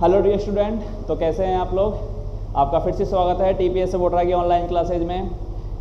Hello dear student, तो कैसे हैं आप लोग। आपका फिर से स्वागत है टीपीएस वोटरा की ऑनलाइन क्लासेज में।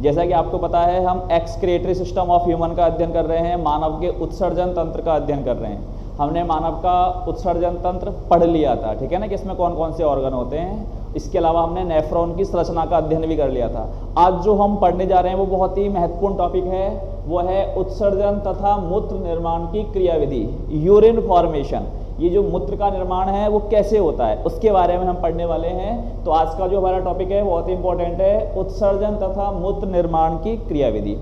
जैसा कि आपको पता है, हम एक्सक्रिएटरी सिस्टम ऑफ ह्यूमन का अध्ययन कर रहे हैं, मानव के उत्सर्जन तंत्र का अध्ययन कर रहे हैं। हमने मानव का उत्सर्जन तंत्र पढ़ लिया था, ठीक है ना, कि इसमें कौन कौन से ऑर्गन होते हैं। इसके अलावा हमने नेफ्रॉन की संरचना का अध्ययन भी कर लिया था। आज जो हम पढ़ने जा रहे हैं वो बहुत ही महत्वपूर्ण टॉपिक है, वो है उत्सर्जन तथा मूत्र निर्माण की क्रियाविधि, यूरिन फॉर्मेशन। ये जो मूत्र का निर्माण है वो कैसे होता है उसके बारे में हम पढ़ने वाले हैं। तो आज का जो हमारा टॉपिक है बहुत ही इंपॉर्टेंट है, उत्सर्जन तथा मूत्र निर्माण की क्रियाविधि।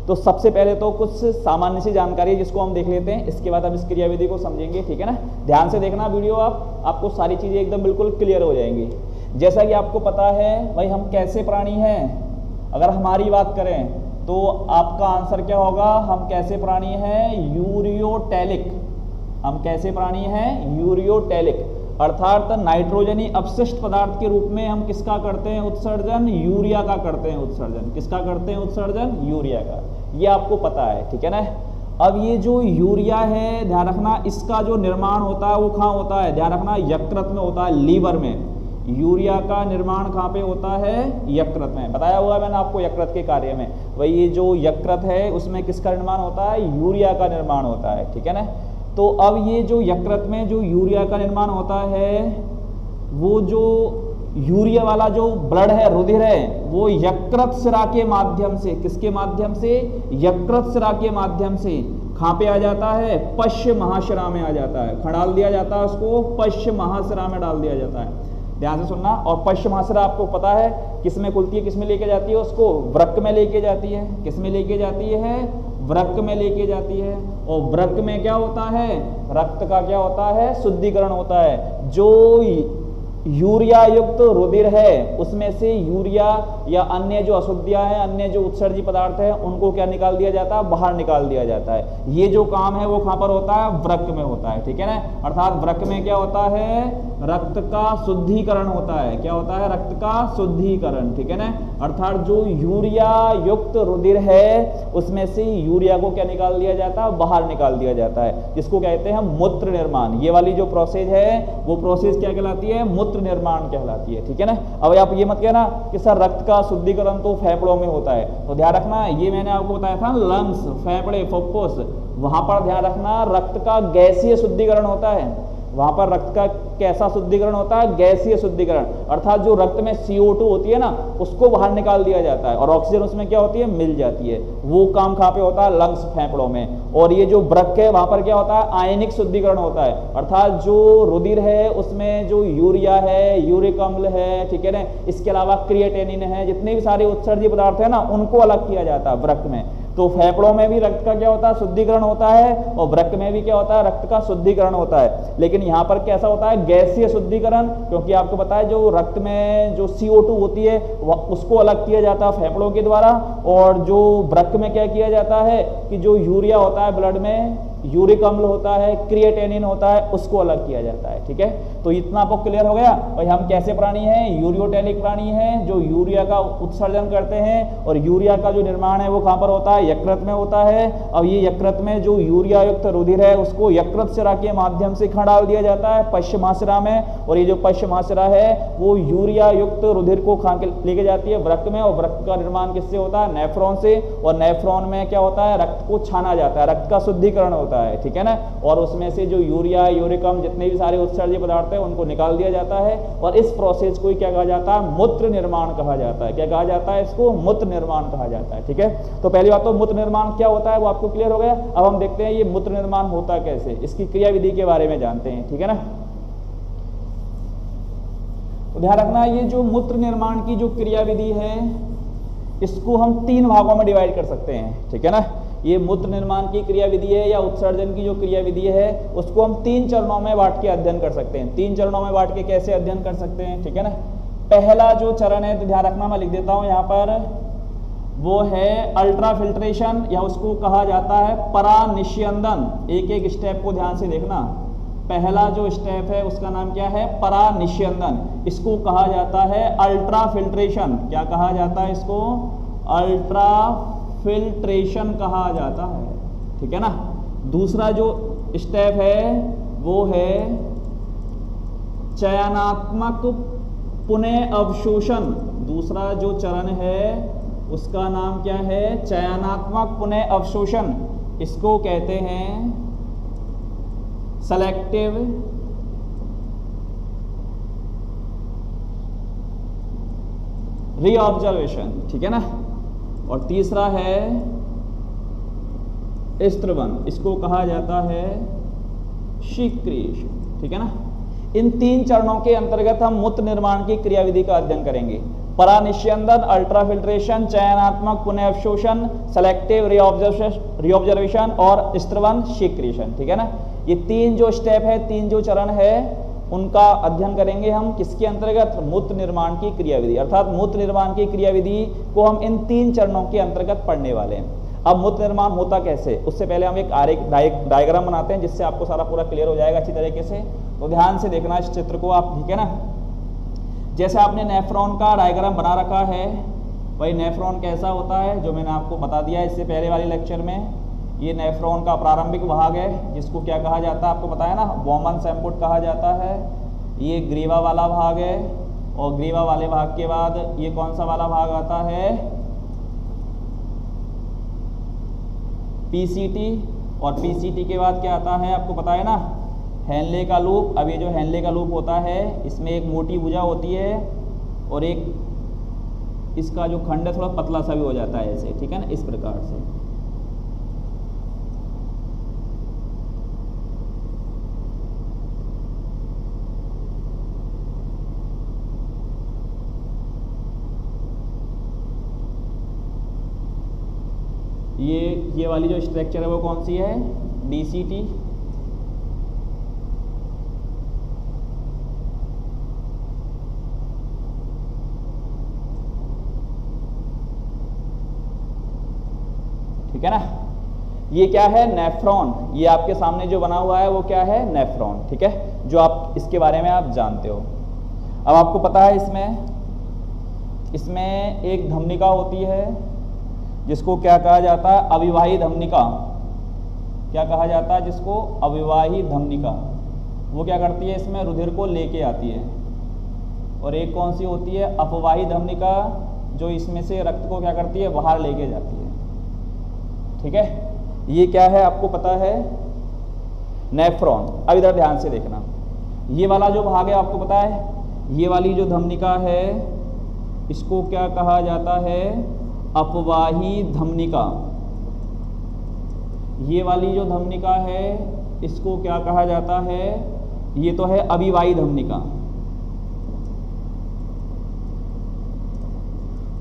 तो सबसे पहले तो कुछ सामान्य सी जानकारी है जिसको हम देख लेते हैं, इसके बाद हम इस क्रियाविधि को समझेंगे, ठीक है ना। ध्यान से देखना वीडियो, आपको सारी चीज़ें एकदम बिल्कुल क्लियर हो जाएंगी। जैसा कि आपको पता है भाई, हम कैसे प्राणी हैं। अगर हमारी बात करें तो आपका आंसर क्या होगा, हम कैसे प्राणी हैं, यूरियोटेलिक। हम कैसे प्राणी हैं, यूरियोटेलिक, अर्थात नाइट्रोजनी अपशिष्ट पदार्थ के रूप में हम किसका करते हैं उत्सर्जन, यूरिया का करते हैं उत्सर्जन। किसका करते हैं उत्सर्जन, यूरिया का। ये आपको पता है, ठीक है ना। अब ये जो यूरिया है, ध्यान रखना, इसका जो निर्माण होता है वो कहाँ होता है, ध्यान रखना, यकृत में होता है, लीवर में। यूरिया का निर्माण कहाँ पे होता है, यकृत में। बताया हुआ मैंने आपको यकृत के कार्य में। वही ये जो यकृत है उसमें किसका निर्माण होता है, यूरिया का निर्माण होता है, ठीक है ना। तो अब ये जो यकृत में जो यूरिया का निर्माण होता है, वो जो यूरिया वाला जो ब्लड है, रुधिर है, वो यकृत सिरा के माध्यम से, किसके माध्यम से, यकृत सिरा के माध्यम से कहाँ पे आ जाता है, पश्च महाशिरा में आ जाता है। खडाल दिया जाता है उसको, पश्च महाशिरा में डाल दिया जाता है। ध्यान से सुनना। और पश्च महाशिरा आपको पता है किस में खुलती है, किस में लेके जाती है उसको, वृक्क में लेके जाती है। किस में लेके जाती है, वृक्क में लेके जाती है। और वृक्क में क्या होता है, रक्त का क्या होता है, शुद्धिकरण होता है। जो यूरिया युक्त रुधिर है उसमें से यूरिया या अन्य जो अशुद्धियां हैं, अन्य जो उत्सर्जी पदार्थ है, उनको क्या निकाल दिया जाता है, बाहर निकाल दिया जाता है। ये जो काम है वो कहाँ पर होता है, वृक्क में होता है, ठीक है ना। अर्थात वृक्क में क्या होता है, रक्त का शुद्धिकरण होता है। क्या होता है, रक्त का शुद्धिकरण, ठीक है ना। अर्थात जो यूरिया युक्त रुधिर है उसमें से यूरिया को क्या निकाल दिया जाता है, बाहर निकाल दिया जाता है, जिसको कहते हैं मूत्र निर्माण। ये वाली जो प्रोसेस है वो प्रोसेस क्या कहलाती है, मूत्र निर्माण कहलाती है, ठीक है ना। अब आप ये मत कहना कि सर रक्त का शुद्धिकरण तो फेफड़ों में होता है। तो ध्यान रखना, ये मैंने आपको बताया था, लंग्स, फेफड़े, फुफ्फुस, वहां पर ध्यान रखना रक्त का गैसीय शुद्धिकरण होता है। वहां पर रक्त का कैसा शुद्धिकरण होता है, गैसीय शुद्धिकरण। अर्थात जो रक्त में CO2 होती है ना, उसको बाहर निकाल दिया जाता है और ऑक्सीजन उसमें क्या होती है, मिल जाती है। वो काम कहाँ पे होता है, लंग्स, फेफड़ों में। और ये जो वृक्क है वहां पर क्या होता है, आयनिक शुद्धिकरण होता है। अर्थात जो रुधिर है उसमें जो यूरिया है, यूरिक अम्ल है, ठीक है ना, इसके अलावा क्रिएटिनिन है, जितने भी सारे उत्सर्जी पदार्थ है ना, उनको अलग किया जाता है वृक्क में। तो फेफड़ों में भी रक्त का क्या होता है, शुद्धिकरण होता है, और वृक्क में भी क्या होता है, रक्त का शुद्धिकरण होता है। लेकिन यहाँ पर कैसा होता है, गैसीय शुद्धिकरण, क्योंकि आपको पता है जो रक्त में जो CO2 होती है उसको अलग किया जाता है फेफड़ों के द्वारा। और जो वृक्क में क्या किया जाता है कि जो यूरिया होता है ब्लड में, यूरिक अम्ल होता है, क्रिएटिनिन होता है, उसको अलग किया जाता है, ठीक है। तो इतना आपको क्लियर हो गया। भाई हम कैसे प्राणी हैं, यूरियोटेलिक प्राणी हैं, जो यूरिया का उत्सर्जन करते हैं। और यूरिया का जो निर्माण है वो कहाँ पर होता है, यकृत में होता है। अब ये यकृत में जो यूरिया युक्त रुधिर है उसको यकृत शिरा के माध्यम से कहाँ डाल दिया जाता है, पश्च महाशिरा में। और ये जो पश्च महाशिरा है वो यूरिया युक्त रुधिर को कहाँ लेके जाती है, वृक्क में। और वृक्क का निर्माण किससे होता है, नेफ्रॉन से। और नेफ्रॉन में क्या होता है, रक्त को छाना जाता है, रक्त का शुद्धिकरण होता है, ठीक है ना। और उसमें से जो यूरिया, यूरिक अम्ल, जितने भी सारे उत्सर्जी पदार्थ है उनको निकाल दिया जाता है। और इस प्रोसेस को क्या कहा जाता है, मूत्र निर्माण कहा जाता है। क्या कहा जाता है, इसको मूत्र निर्माण कहा जाता है, ठीक है। तो पहली बात तो मूत्र निर्माण क्या होता है वो आपको क्लियर हो गया। अब हम देखते हैं ये मूत्र निर्माण होता कैसे, इसकी क्रियाविधि के बारे में जानते हैं, ठीक है ना। तो ध्यान रखना, ये जो मूत्र निर्माण की जो क्रियाविधि है इसको हम 3 भागों में डिवाइड कर सकते हैं, ठीक है ना। ये मूत्र निर्माण की क्रियाविधि है या उत्सर्जन की जो क्रियाविधि है उसको हम 3 चरणों में बांट के अध्ययन कर सकते हैं। 3 चरणों में बांट के कैसे अध्ययन कर सकते हैं, ठीक है ना। पहला जो चरण है, तो ध्यान रखना, मैं लिख देता हूं यहाँ पर, वो है अल्ट्राफिल्ट्रेशन, या उसको कहा जाता है परानिस्यंदन। एक एक स्टेप को ध्यान से देखना। पहला जो स्टेप है उसका नाम क्या है, परानिस्यंदन। इसको कहा जाता है अल्ट्राफिल्ट्रेशन। क्या कहा जाता है इसको, अल्ट्राफिल्ट्रेशन कहा जाता है, ठीक है ना। दूसरा जो स्टेप है वो है चयनात्मक पुनः अवशोषण, दूसरा जो चरण है उसका नाम क्या है? चयनात्मक पुनः अवशोषण। इसको कहते हैं सेलेक्टिव रीऑब्जर्वेशन, ठीक है ना। और तीसरा है स्त्रवन, इसको कहा जाता है सीक्रेशन, ठीक है ना। इन 3 चरणों के अंतर्गत हम मूत्र निर्माण की क्रियाविधि का अध्ययन करेंगे। परानिस्यंदन, अल्ट्राफिल्ट्रेशन, चयनात्मक पुनः अवशोषण, सेलेक्टिव रीऑब्जर्वेशन और स्त्रवन सीक्रेशन, ठीक है ना। ये 3 जो स्टेप है, 3 जो चरण है, उनका अध्ययन करेंगे हम किसके अंतर्गत? मूत्र निर्माण की क्रियाविधि। अर्थात मूत्र निर्माण की क्रियाविधि को हम इन 3 चरणों के अंतर्गत पढ़ने वाले हैं। अब मूत्र निर्माण होता कैसे, उससे पहले हम एक आरेख डायग्राम बनाते हैं जिससे आपको सारा पूरा क्लियर हो जाएगा अच्छी तरीके से। तो ध्यान से देखना इस चित्र को आप, ठीक है ना। जैसे आपने नेफ्रॉन का डायग्राम बना रखा है, वही नेफ्रॉन कैसा होता है जो मैंने आपको बता दिया इससे पहले वाले लेक्चर में। ये नेफ्रॉन का प्रारंभिक भाग है जिसको क्या कहा जाता है, आपको बताया ना, बॉमन सैम्पुट कहा जाता है। ये ग्रीवा वाला भाग है और ग्रीवा वाले भाग के बाद ये कौन सा वाला भाग आता है? पीसीटी। और पीसीटी के बाद क्या आता है आपको पता है ना, हेनले का लूप। अब ये जो हेनले का लूप होता है इसमें एक मोटी भुजा होती है और एक इसका जो खंड है थोड़ा पतला सा भी हो जाता है ऐसे, ठीक है ना, इस प्रकार से। ये वाली जो स्ट्रक्चर है वो कौन सी है? डीसीटी। ठीक है ना। ये क्या है? नेफ्रॉन। ये आपके सामने जो बना हुआ है वो क्या है? नेफ्रॉन, ठीक है, जो आप इसके बारे में आप जानते हो। अब आपको पता है इसमें एक धमनिका होती है जिसको क्या कहा जाता है? अविवाही धमनिका। क्या कहा जाता है जिसको? अविवाही धमनिका। वो क्या करती है? इसमें रुधिर को लेके आती है। और एक कौन सी होती है? अपवाही धमनिका, जो इसमें से रक्त को क्या करती है? बाहर लेके जाती है, ठीक है। ये क्या है आपको पता है? नेफ्रॉन। अब इधर ध्यान से देखना, ये वाला जो भाग है आपको पता है, ये वाली जो धमनिका है इसको क्या कहा जाता है? अपवाही धमनिका। ये वाली जो धमनिका है इसको क्या कहा जाता है? ये तो है अविवाही धमनिका।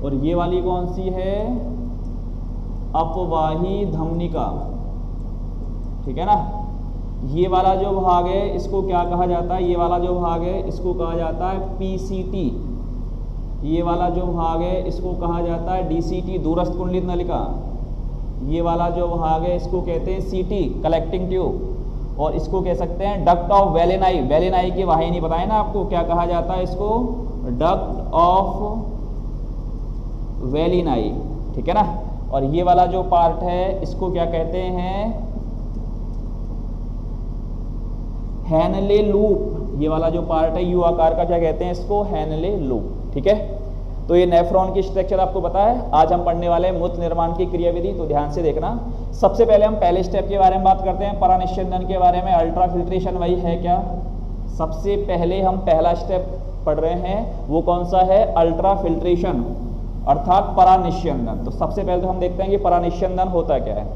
और ये वाली कौन सी है? अपवाही धमनिका, ठीक है ना। ये वाला जो भाग है इसको क्या कहा जाता है? ये वाला जो भाग है इसको कहा जाता है पीसीटी। ये वाला जो भाग है इसको कहा जाता है डीसीटी, दूरस्थ कुंडलित नलिका। ये वाला जो भाग है इसको कहते हैं सीटी, कलेक्टिंग ट्यूब। और इसको कह सकते हैं डक्ट ऑफ वेलेनाई। वेलेनाई की वाहिनी बताए ना आपको, क्या कहा जाता है इसको? डक्ट ऑफ वेलिनाई, ठीक है ना। और ये वाला जो पार्ट है इसको क्या कहते हैं? Henle loop. ये वाला जो पार्ट है यू आकार का, क्या कहते हैं इसको? हैनले लूप, ठीक है। तो ये नेफ्रॉन की स्ट्रक्चर आपको पता है। आज हम पढ़ने वाले हैं मूत्र निर्माण की क्रियाविधि, तो ध्यान से देखना। सबसे पहले हम पहले स्टेप के बारे में बात करते हैं, परानिस्यंदन के बारे में। अल्ट्राफिल्ट्रेशन वही है क्या? सबसे पहले हम पहला स्टेप पढ़ रहे हैं, वो कौन सा है? अल्ट्राफिल्ट्रेशन अर्थात परानिस्यंदन। तो सबसे पहले तो हम देखते हैं कि परानिस्यंदन होता क्या है।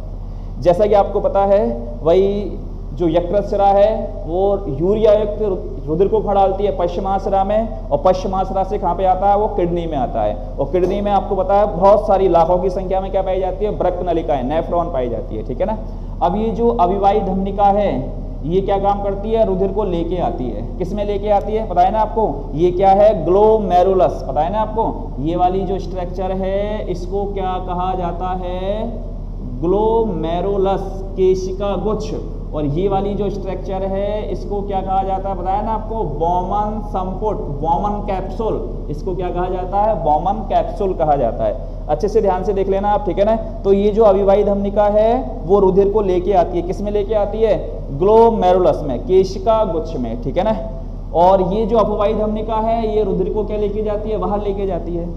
जैसा कि आपको पता है, वही जो यकृत शिरा है वो यूरिया युक्त रुधिर को खड़ालती है पश्चिमाशिरा में, और पश्चिमाशिरा से कहाँ पे आता है? वो किडनी में आता है। और किडनी में आपको पता है बहुत सारी लाखों की संख्या में क्या पाई जाती है? वृक्क नलिकाएं, नेफ्रॉन पाई जाती है, ठीक है ना। अब ये जो अविवाही धमनिका है ये क्या काम करती है? रुधिर को लेके आती है। किस में लेके आती है पता है ना आपको? ये क्या है? ग्लोमेरुलस, पता है ना आपको? ये वाली जो स्ट्रक्चर है इसको क्या कहा जाता है? ग्लोमेरुलस, केशिका गुच्छ। और ये वाली जो स्ट्रक्चर है इसको क्या कहा जाता है बताया ना आपको? बॉमन संपुट, बॉमन कैप्सूल। इसको क्या कहा जाता है? बॉमन कैप्सूल कहा जाता है। अच्छे से ध्यान से देख लेना आप, ठीक है ना। तो ये जो अविवाही धमनिका है वो रुधिर को लेके आती है। किस में लेके आती है? ग्लोमेरुलस में, केशिका गुच्छ में, ठीक है ना। और ये जो अपवाही धमनिका है ये रुधिर को क्या लेके जाती है, बाहर लेके जाती है।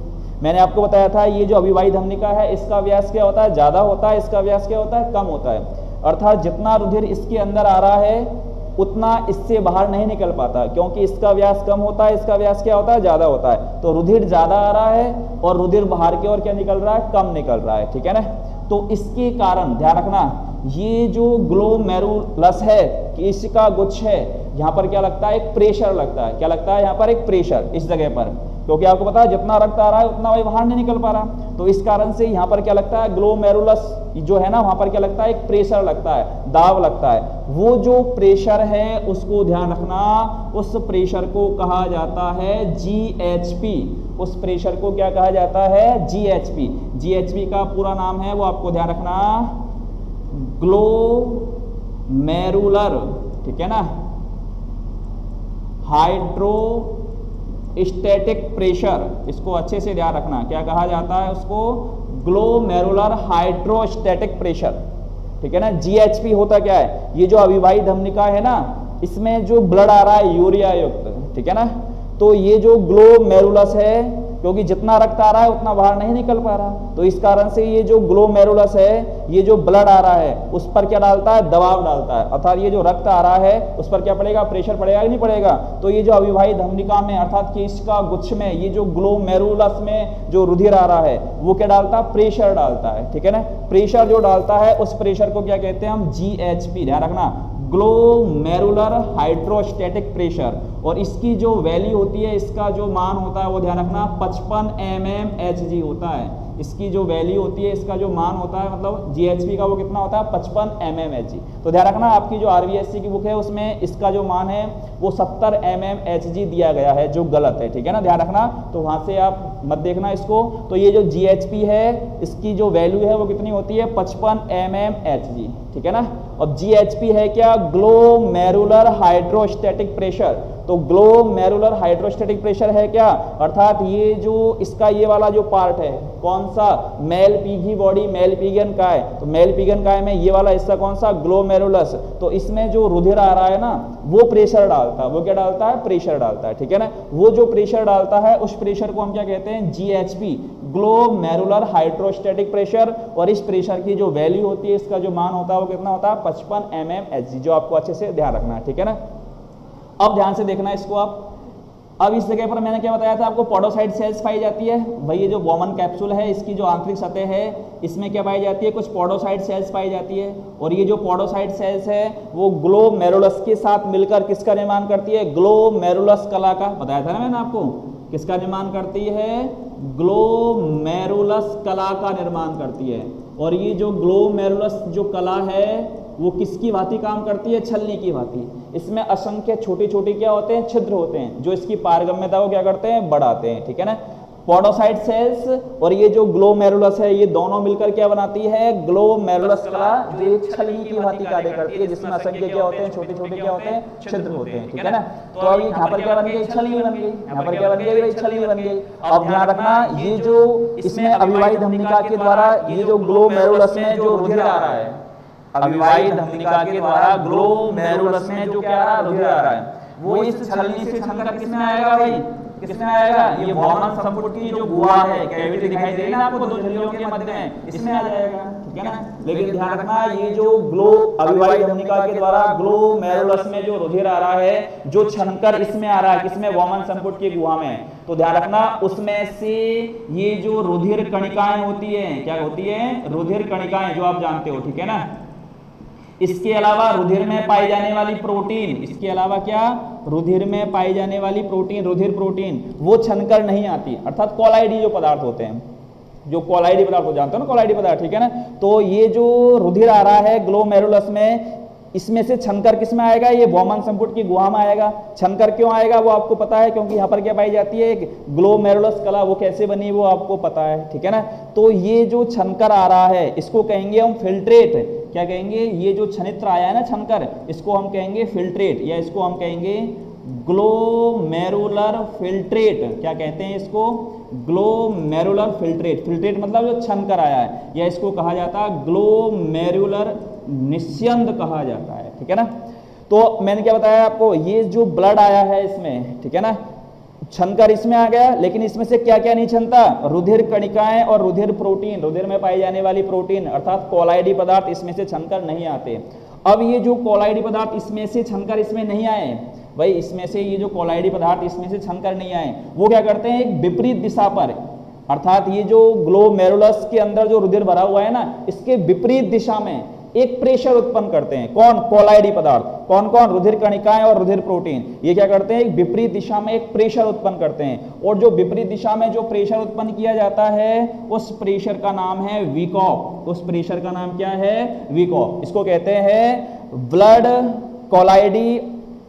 मैंने आपको बताया था ये जो अभिवाही धमनिका है इसका व्यास क्या होता है, ज़्यादा होता है, इसका व्यास क्या होता है, कम होता है। अर्थात जितना रुधिर इसके अंदर आ रहा है उतना इससे बाहर नहीं निकल पाता, क्योंकि इसका व्यास कम होता है, इसका व्यास क्या होता है, ज़्यादा होता है। तो रुधिर ज़्यादा आ रहा है और रुधिर बाहर की ओर क्या निकल रहा है, कम निकल रहा है, ठीक है ना। तो इसके कारण ध्यान रखना, ये जो ग्लोमेरुलस है कि इसका गुच्छ है, यहाँ पर क्या लगता है, एक प्रेशर लगता है। क्या लगता है यहाँ पर, एक प्रेशर इस जगह पर, क्योंकि आपको पता है जितना रक्त आ रहा है उतना वही बाहर नहीं निकल पा रहा। तो इस कारण से यहाँ पर क्या लगता है, ग्लोमेरुलस जो है ना वहाँ पर क्या लगता है, एक प्रेशर लगता है, दाब लगता है। वो जो प्रेशर है उसको ध्यान रखना, उस प्रेशर को कहा जाता है GHP। उस प्रेशर को क्या कहा जाता है, GHP। GHP का पूरा नाम है वो आपको ध्यान रखना, ग्लोमेरुलर, ठीक है ना, हाइड्रोस्टैटिक प्रेशर। इसको अच्छे से ध्यान रखना, क्या कहा जाता है उसको, ग्लोमेरुलर हाइड्रोस्टैटिक प्रेशर, ठीक है ना। GHP होता क्या है, ये जो अभिवाही धमनिका है ना इसमें जो ब्लड आ रहा है यूरिया युक्त, ठीक है ना। तो ये जो ग्लोमेरुलस है, क्योंकि जितना रक्त आ रहा है उतना बाहर नहीं निकल पा रहा, तो इस कारण से ये जो ग्लोमेरुलस है, ये जो ब्लड आ रहा है उस पर क्या डालता है, दबाव डालता है। अर्थात ये जो रक्त आ रहा है उस पर क्या पड़ेगा, प्रेशर पड़ेगा कि नहीं पड़ेगा। तो ये जो अभिवाही धमनिका में अर्थात कि इसका गुच्छ में ये जो ग्लोमेरुलस में जो रुधिर आ रहा है वो क्या डालता है, प्रेशर डालता है, ठीक है ना। प्रेशर जो डालता है उस प्रेशर को क्या कहते हैं हम, GHP। ध्यान रखना, ग्लोमेरुलर हाइड्रोस्टैटिक प्रेशर। और इसकी जो वैल्यू होती है, इसका जो मान होता है वो ध्यान रखना 55 mmHg होता है। इसकी जो वैल्यू होती है, इसका जो मान होता है मतलब GHP का वो कितना होता है, 55 mmHg। तो ध्यान रखना आपकी जो RBSc की बुक है उसमें इसका जो मान है वो 70 mmHg दिया गया है, जो गलत है, ठीक है ना, ध्यान रखना। तो वहाँ से आप मत देखना इसको। तो ये जो GHP है इसकी जो वैल्यू है वो कितनी होती है, 55 mmHg, ठीक है ना। अब GHP है क्या, ग्लोमेरुलर हाइड्रोस्टैटिक प्रेशर। तो ग्लोमेरुलर हाइड्रोस्टैटिक प्रेशर है क्या, अर्थात ये जो इसका ये वाला जो पार्ट है, कौन सा, मेलपीगी बॉडी, मेलपीगियन काय। तो मेलपीगियन काय में ये वाला हिस्सा कौन सा, ग्लोमेरुलस। तो इसमें जो रुधिर आ रहा है ना वो प्रेशर डालता है, वो क्या डालता है, प्रेशर डालता है, ठीक है ना। वो जो प्रेशर डालता है उस प्रेशर को हम क्या कहते हैं, GHP, ग्लोमेरुलर हाइड्रोस्टैटिक प्रेशर। और इस प्रेशर की जो वैल्यू होती है, इसका जो मान होता है वो कितना होता है, 55 mmHg, जो आपको अच्छे से ध्यान रखना है, ठीक है ना। अब ध्यान से देखना इसको आप। अब इस जगह पर मैंने क्या बताया था आपको, पॉडोसाइट सेल्स पाई जाती है। भाई ये जो बॉमन कैप्सूल है इसकी जो आंतरिक सतह है इसमें क्या पाई जाती है, कुछ पॉडोसाइट सेल्स पाई जाती है। और ये जो पॉडोसाइट सेल्स है वो ग्लोमेरुलस के साथ मिलकर किसका निर्माण करती है, ग्लोमेरुलस कला का। बताया था ना मैंने आपको, किसका निर्माण करती है, ग्लोमेरुलस कला का निर्माण करती है। और ये जो ग्लोमेरुलस जो कला है वो किसकी भांति काम करती है, छलनी की भांति। इसमें असंख्य छोटे छोटे क्या होते हैं, छिद्र होते हैं, जो इसकी पारगम्यता को क्या करते हैं, बढ़ाते हैं, ठीक है ना। पॉडोसाइट सेल्स और ये जो ग्लोमेरुलस है ये दोनों मिलकर क्या बनाती है, ग्लोमेरुलस कला, जो एक छलनी की भांति कार्य करती है, जिसमें असंख्य क्या होते हैं, छोटे छोटे क्या होते हैं, छिद्र होते हैं, ठीक है ना। तो अब यहाँ पर क्या बन गई, छलनी बन गई। यहाँ पर क्या बन गई, भाई छलनी बन गई। अब ध्यान रखना, ये जो इसमें अभिवाही धमनिका के द्वारा ये जो ग्लोमेरुलस में जो रुधिर आ रहा है, अभिवाही धमनिका के द्वारा ग्लोमेरुलस में जो क्या आ रहा है, रुधिर आ रहा है, वो इस छलनी से छलकर किसमें आएगा भाई, किसमें आएगा, ये बॉमन संपुट की जो गुहा है, कैविटी दिखाई दे रही है ना आपको दो झिल्लियों के मध्य में, इसमें आ जाएगा, ठीक है ना। लेकिन ध्यान रखना, ये जो अभिवाही धमनिका के द्वारा ग्लोमेरुलस में जो रुधिर आ रहा है, जो छनकर इसमें आ रहा है, किसमें, बॉमन संपुट की गुहा में। तो ध्यान रखना, उसमें से ये जो रुधिर कणिकाएं होती है, क्या होती है, रुधिर कणिकाएं, जो आप जानते हो, ठीक है ना। इसके अलावा रुधिर में पाई जाने वाली प्रोटीन, इसके अलावा क्या, रुधिर में पाई जाने वाली प्रोटीन, रुधिर प्रोटीन, वो छनकर नहीं आती। अर्थात कोलाइडी जो पदार्थ होते हैं, जो कोलाइडी पदार्थ हो जानते हो ना, कोलाइडी पदार्थ, ठीक है ना। तो ये जो रुधिर आ रहा है ग्लोमेरुलस में, इसमें से छनकर किस में आएगा, ये बॉमन संपुट की गुहा में आएगा। छनकर क्यों आएगा वो आपको पता है, क्योंकि यहाँ पर क्या पाई जाती है, ग्लोमेरुलस कला, वो कैसे बनी वो आपको पता है, ठीक है ना। तो ये जो छनकर आ रहा है इसको कहेंगे हम फिल्ट्रेट। क्या कहेंगे, ये जो छनित्र आया है ना छनकर, इसको हम कहेंगे फिल्ट्रेट, या इसको हम कहेंगे ग्लोमेरुलर फिल्ट्रेट। क्या कहते हैं इसको, ग्लोमेरुलर फिल्ट्रेट। फिल्ट्रेट मतलब जो छनकर आया है, या इसको कहा जाता है ग्लोमेरुलर निस्यंद कहा जाता है, ठीक है ना। तो मैंने क्या बताया आपको, ये जो ब्लड आया है इसमें, ठीक है ना, छनकर इसमें आ गया, लेकिन इसमें से क्या क्या नहीं छनता, रुधिर कणिकाएं और रुधिर प्रोटीन, रुधिर में पाई जाने वाली प्रोटीन अर्थात कोलाइडी पदार्थ इसमें से छनकर नहीं आते। अब ये जो कोलाइडी पदार्थ इसमें से छनकर इसमें नहीं आए भाई, इसमें से ये जो कोलाइडी पदार्थ इसमें से छनकर नहीं आए, वो क्या करते हैं, एक विपरीत दिशा पर, अर्थात ये जो ग्लोमेरुलस के अंदर जो रुधिर भरा हुआ है ना, इसके विपरीत दिशा में एक प्रेशर उत्पन्न करते हैं। कौन, कोलाइडी पदार्थ। कौन कौन, रुधिर कणिकाएं और रुधिर प्रोटीन। ये क्या करते हैं, एक विपरीत दिशा में एक प्रेशर उत्पन्न करते हैं, और जो विपरीत दिशा में जो प्रेशर उत्पन्न किया जाता है उस प्रेशर का नाम है वीकॉप। उस प्रेशर का नाम क्या है, वीकॉप। इसको कहते हैं ब्लड कोलाइडी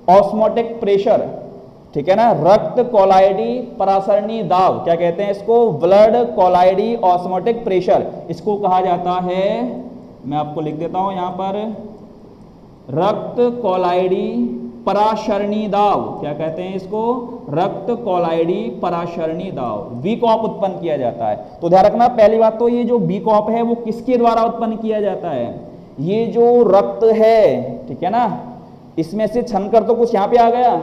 ऑस्मोटिक प्रेशर, ठीक है ना, रक्त कोलाइडी परासरणी दाब। क्या कहते हैं इसको, ब्लड कोलाइडी ऑस्मोटिक प्रेशर, इसको कहा जाता है, मैं आपको लिख देता हूं यहां पर, रक्त कोलाइडी परासरणी दाब। क्या कहते हैं इसको, रक्त कोलाइडी परासरणी दाब। वीकॉप उत्पन्न किया जाता है। तो ध्यान रखना, पहली बात तो ये जो वीकॉप है वो किसके द्वारा उत्पन्न किया जाता है, ये जो रक्त है, ठीक है ना, इसमें से छनकर तो कुछ यहां पे आ गया,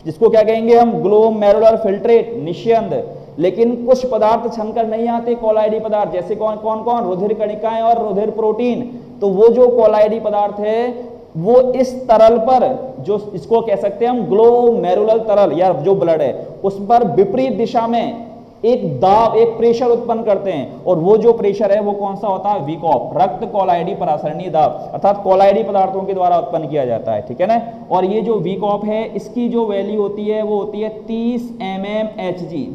जिसको क्या कहेंगे हम, ग्लोमेरुलर फिल्ट्रेट, निस्यंद, लेकिन कुछ पदार्थ छनकर नहीं आते, कोलाइडी पदार्थ, जैसे कौन कौन कौन, रुधिर कणिकाएं और रुधिर प्रोटीन। तो वो जो कोलाइडी पदार्थ है वो इस तरल पर, जो इसको कह सकते हैं हम ग्लोमेरुलर तरल या जो ब्लड है, उस पर विपरीत दिशा में एक दाब, एक प्रेशर उत्पन्न करते हैं, और वो जो प्रेशर है वो कौन सा होता है, वीकॉप, रक्त कोलाइडी परासरणी दाब, अर्थात कोलाइडी पदार्थों के द्वारा उत्पन्न किया जाता है, ठीक है ना। और ये जो वीकॉप है इसकी जो वैल्यू होती है वो होती है 30 mmHg।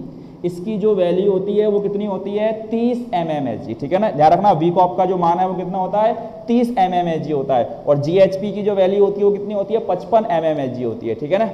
इसकी जो वैल्यू होती है वो कितनी होती है, 30 mmHg, ठीक है ना। ध्यान रखना, वीकॉप का जो मान है वो कितना होता है, 30 mmHg होता है, और GHP की जो वैल्यू होती है वो कितनी होती है, 55 mmHg होती है, ठीक है ना।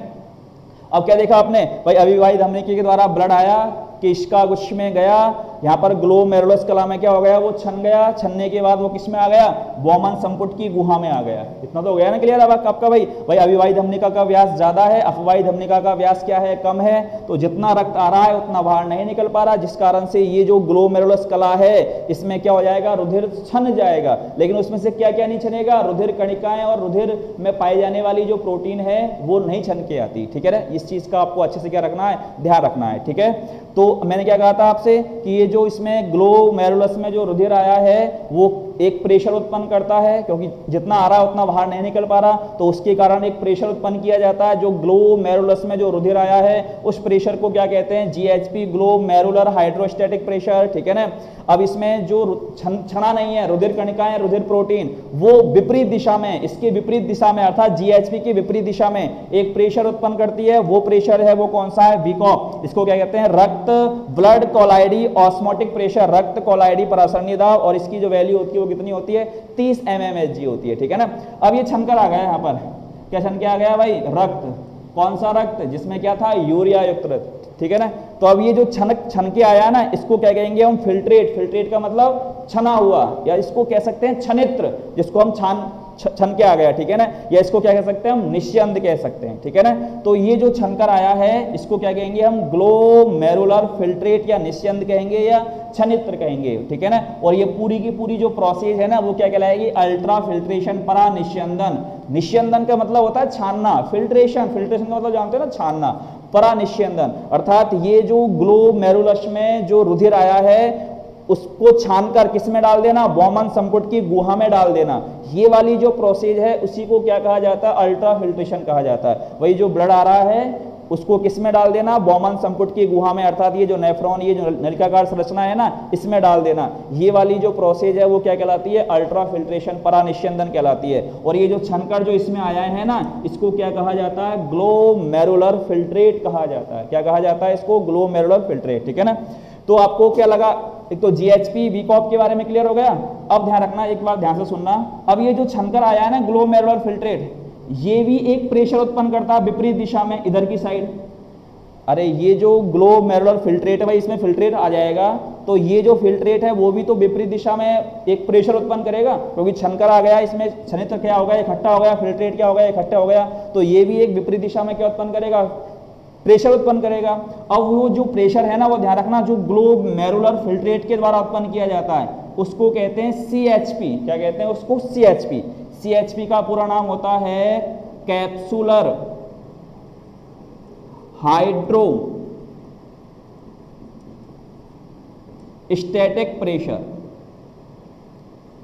अब क्या देखा आपने भाई, अविवाहित धमनी के द्वारा ब्लड आया, किसका गुच्छ में गया, यहाँ पर ग्लोमेरुलस कला में क्या हो गया, वो छन गया, छनने के बाद वो किस में आ गया, बोमन संपुट की गुहा में आ गया। इतना तो हो गया ना क्लियर। अब आपका भाई अविवाहित धमनिका का व्यास ज्यादा है, अपवाहित धमनिका का व्यास क्या है, कम है, तो जितना रक्त आ रहा है उतना बाहर नहीं निकल पा रहा, जिस कारण से ये जो ग्लोमेरुलस कला है इसमें क्या हो जाएगा, रुधिर छन जाएगा, लेकिन उसमें से क्या क्या नहीं छनेगा, रुधिर कणिकाएं और रुधिर में पाई जाने वाली जो प्रोटीन है वो नहीं छन के आती, ठीक है ना। इस चीज का आपको अच्छे से क्या रखना है, ध्यान रखना है, ठीक है। तो मैंने क्या कहा था आपसे कि ये जो इसमें ग्लोमेरुलस में जो रुधिर आया है वो एक प्रेशर उत्पन्न करता है, क्योंकि जितना आ रहा है उतना बाहर नहीं निकल पा रहा, तो उसके कारण एक प्रेशर उत्पन्न किया जाता है। जो ग्लोमेरुलस में जो रुधिर आया है उस प्रेशर को क्या कहते हैं, GHP, ग्लोमेरुलर हाइड्रोस्टैटिक प्रेशर, ठीक है ना। अब इसमें जो छना नहीं है, रुधिर कणिकाएं, रुधिर प्रोटीन, वो विपरीत दिशा में, इसके विपरीत दिशा में अर्थात GHP की विपरीत दिशा में एक प्रेशर उत्पन्न करती है। वो प्रेशर है वो कौन सा है, वीकॉप। इसको क्या कहते हैं, रक्त ब्लड कोलाइडी ऑस्मोटिक प्रेशर, रक्त कोलाइडी परासरणी दाब, और इसकी जो वैल्यू होती है वो कितनी होती है, 30 mmHg होती है, ठीक है ना। अब ये छनकर आ गया, यहाँ पर क्या छन के आ गया भाई, रक्त। कौन सा रक्त, जिसमें क्या था, यूरिया युक्त रक्त, ठीक है ना। तो अब ये जो छन के आया ना, इसको क्या कहेंगे हम, फिल्ट्रेट। फिल्ट्रेट का मतलब छना हुआ, या इसको कह सकते हैं छनित्र, जिसको हम छन के आ गया, ठीक है ना, या इसको क्या कह सकते हैं हम, निस्यंद कह सकते हैं, ठीक है ना। तो ये जो छनकर आया है इसको क्या कहेंगे हम, ग्लोमेरुलर फिल्ट्रेट या निस्यंद कहेंगे या छनित्र कहेंगे, ठीक है ना। और ये पूरी की पूरी जो प्रोसेस है ना वो क्या कहलाएगी, अल्ट्रा फिल्ट्रेशन परा निस्यंदन। निस्यंदन का मतलब होता है छानना, फिल्ट्रेशन, फिल्ट्रेशन का मतलब जानते हो ना, छानना, परा निस्यंदन, अर्थात ये जो ग्लोमेरुलस में जो रुधिर आया है उसको छानकर किस में डाल देना, बोमन संपुट की गुहा में डाल देना। ये वाली जो प्रोसेस है उसी को क्या कहा जाता है, अल्ट्रा फिल्ट्रेशन कहा जाता है। वही जो ब्लड आ रहा है उसको किस में डाल देना, बोमन संपुट की गुहा में, अर्थात ये जो नेफ्रॉन, ये जो नलिकाकार संरचना है ना, इसमें डाल देना। ये वाली जो प्रोसेस है वो क्या कहलाती है, अल्ट्रा फिल्ट्रेशन परा निस्यंदन कहलाती है। और ये जो छनकर जो इसमें आया है ना, इसको क्या कहा जाता है, ग्लोमेरुलर फिल्ट्रेट कहा जाता है। क्या कहा जाता है इसको, ग्लोमेरुलर फिल्ट्रेट, ठीक है ना। तो आपको क्या लगा, एक तो GHP वीकॉप के बारे में क्लियर हो गया। अब ध्यान रखना, एक बार ध्यान से सुनना, अब ये जो छनकर आया है ना ग्लोमेरुलर फिल्ट्रेट, ये भी एक प्रेशर उत्पन्न करता है विपरीत दिशा में, इधर की साइड। अरे ये जो ग्लोमेरुलर फिल्ट्रेट है भाई, इसमें फिल्ट्रेट आ जाएगा, तो ये जो फिल्ट्रेट है वो भी तो विपरीत दिशा में एक प्रेशर उत्पन्न करेगा, क्योंकि छनकर आ गया, इसमें छनित्र क्या हो गया, इकट्ठा हो गया, फिल्ट्रेट क्या हो गया, इकट्ठा हो गया, तो ये भी एक विपरीत दिशा में क्या उत्पन्न करेगा, प्रेशर उत्पन्न करेगा। अब वो जो प्रेशर है ना, वो ध्यान रखना, जो ग्लोमेरुलर फिल्ट्रेट के द्वारा उत्पन्न किया जाता है उसको कहते हैं CHP। क्या कहते हैं उसको, CHP। CHP का पूरा नाम होता है कैप्सुलर हाइड्रो स्टैटिक प्रेशर,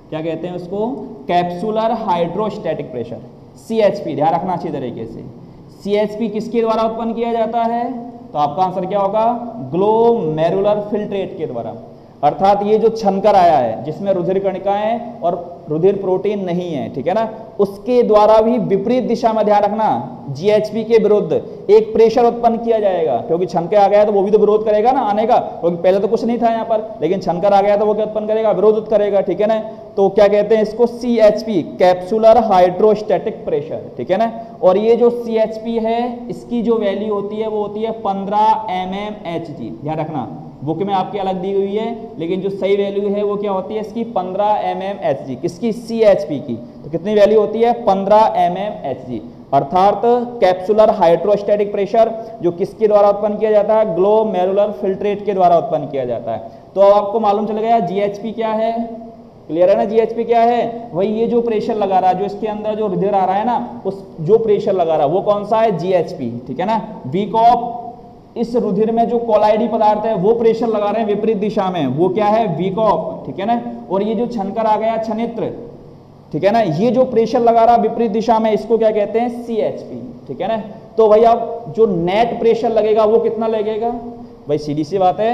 क्या कहते हैं उसको, कैप्सुलर हाइड्रोस्टैटिक प्रेशर, CHP। ध्यान रखना अच्छी तरीके से, CHP किसके द्वारा उत्पन्न किया जाता है, तो आपका आंसर क्या होगा, ग्लोमेरुलर फिल्ट्रेट के द्वारा। अर्थात ये जो छनकर आया है जिसमें रुधिर कणिकाएं और रुधिर प्रोटीन नहीं है, ठीक है ना, उसके द्वारा भी विपरीत दिशा में, ध्यान रखना, GHP के विरुद्ध एक प्रेशर उत्पन्न किया जाएगा, क्योंकि छनकर आ गया तो वो भी तो विरोध करेगा ना आने का, क्योंकि पहले तो कुछ नहीं था यहाँ पर, लेकिन छनकर आ गया तो वो क्या उत्पन्न करेगा, विरोध करेगा, ठीक है ना। तो क्या कहते हैं इसको, CHP, कैप्सुलर हाइड्रोस्टैटिक प्रेशर, ठीक है ना। और ये जो CHP है इसकी जो वैल्यू होती है वो होती है 15 mmHg। ध्यान रखना, बुक में आपकी अलग दी हुई है, लेकिन जो सही वैल्यू है वो क्या होती है इसकी, 15 mmHg, किसकी, CHP की। तो कितनी वैल्यू होती है, 15 mmHg। अर्थात कैप्सुलर हाइड्रोस्टैटिक प्रेशर जो किसके द्वारा उत्पन्न किया जाता है, ग्लोमेरुलर फिल्ट्रेट के द्वारा उत्पन्न किया जाता है। तो अब आपको मालूम चल गया GHP क्या है, क्लियर है ना, GHP क्या है, वही ये जो प्रेशर लगा रहा है, जो इसके अंदर जो रुधिर आ रहा है ना, उस जो प्रेशर लगा रहा है वो कौन सा है, GHP, ठीक है ना। वीकॉप, इस रुधिर में जो कोलाइडी पदार्थ है वो प्रेशर लगा रहे हैं विपरीत दिशा में, वो क्या है, वीकॉप, ठीक है ना। और ये जो छनकर आ गया छनित्र, ठीक है ना, ये जो प्रेशर लगा रहा विपरीत दिशा में, इसको क्या कहते हैं, CHP, ठीक है ना। तो भाई अब जो नेट प्रेशर लगेगा वो कितना लगेगा, भाई सीधी सी बात है,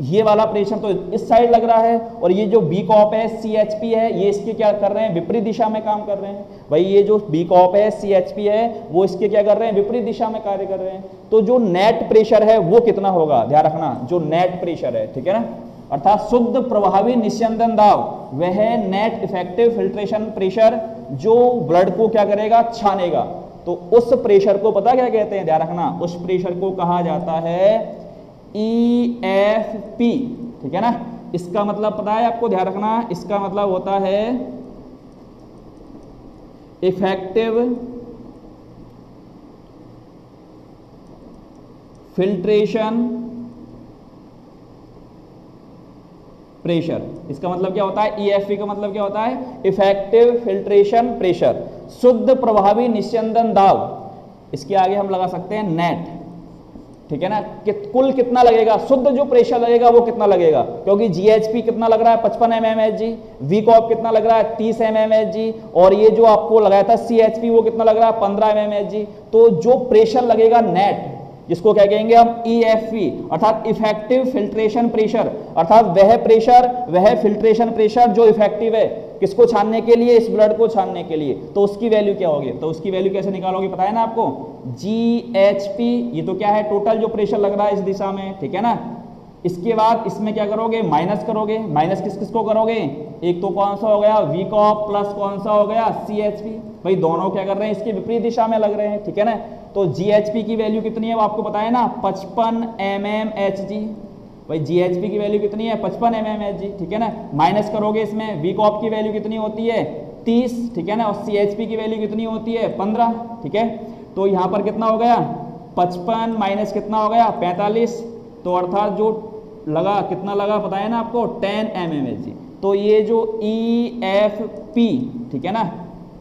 ये वाला प्रेशर तो इस साइड लग रहा है, और ये जो बीकॉप है CHP है, ये इसके क्या कर रहे हैं, विपरीत दिशा में काम कर रहे हैं। भाई ये जो बीकॉप है CHP है वो इसके क्या कर रहे हैं, विपरीत दिशा में कार्य कर रहे हैं। तो जो नेट प्रेशर है वो कितना होगा, ध्यान रखना, जो नेट प्रेशर है, ठीक है ना, अर्थात शुद्ध प्रभावी निस्यंदन दाब, वह नेट इफेक्टिव फिल्ट्रेशन प्रेशर जो ब्लड को क्या करेगा, छानेगा। तो उस प्रेशर को पता क्या कहते हैं, ध्यान रखना, उस प्रेशर को कहा जाता है EFP, ठीक है ना। इसका मतलब पता है आपको, ध्यान रखना, इसका मतलब होता है इफेक्टिव फिल्ट्रेशन प्रेशर। इसका मतलब क्या होता है, EFP का मतलब क्या होता है, इफेक्टिव फिल्ट्रेशन प्रेशर, शुद्ध प्रभावी निस्यंदन दाब। इसके आगे हम लगा सकते हैं नेट, ठीक है ना, कुल कितना लगेगा, शुद्ध जो प्रेशर लगेगा वो कितना लगेगा, क्योंकि GHP कितना लग रहा है, 55 mmHg, वीकॉप कितना लग रहा है, 30 mmHg, और ये जो आपको लगाया था CHP वो कितना लग रहा है, 15 mmHg। तो जो प्रेशर लगेगा नेट, जिसको क्या कहेंगे हम, EFP, अर्थात इफेक्टिव फिल्ट्रेशन प्रेशर, अर्थात वह प्रेशर, वह फिल्ट्रेशन प्रेशर जो इफेक्टिव है किसको छानने के लिए, इस ब्लड को छानने के लिए। तो उसकी वैल्यू क्या होगी, तो उसकी वैल्यू कैसे निकालोगे, पता है ना आपको, GHP, ये तो क्या है, टोटल जो प्रेशर लग रहा है इस दिशा में, ठीक है ना। इसके बाद इसमें क्या करोगे, माइनस करोगे, माइनस किस किस को करोगे, एक तो कौन सा हो गया वीकॉप, प्लस कौन सा हो गया CHP। भाई दोनों क्या कर रहे हैं, इसके विपरीत दिशा में लग रहे हैं, ठीक है ना। तो GHP की वैल्यू कितनी है वो आपको पता है ना, 55 mmHg। भाई GHP की वैल्यू कितनी है, 55 mmHg, ठीक है ना। माइनस करोगे इसमें, वीकॉप की वैल्यू कितनी होती है, 30, ठीक है ना, और CHP की वैल्यू कितनी होती है, 15, ठीक है। तो यहाँ पर कितना हो गया, 55 माइनस कितना हो गया, 45। तो अर्थात जो लगा कितना लगा पता है ना आपको, 10 mmHg। तो ये जो EFP, ठीक है ना,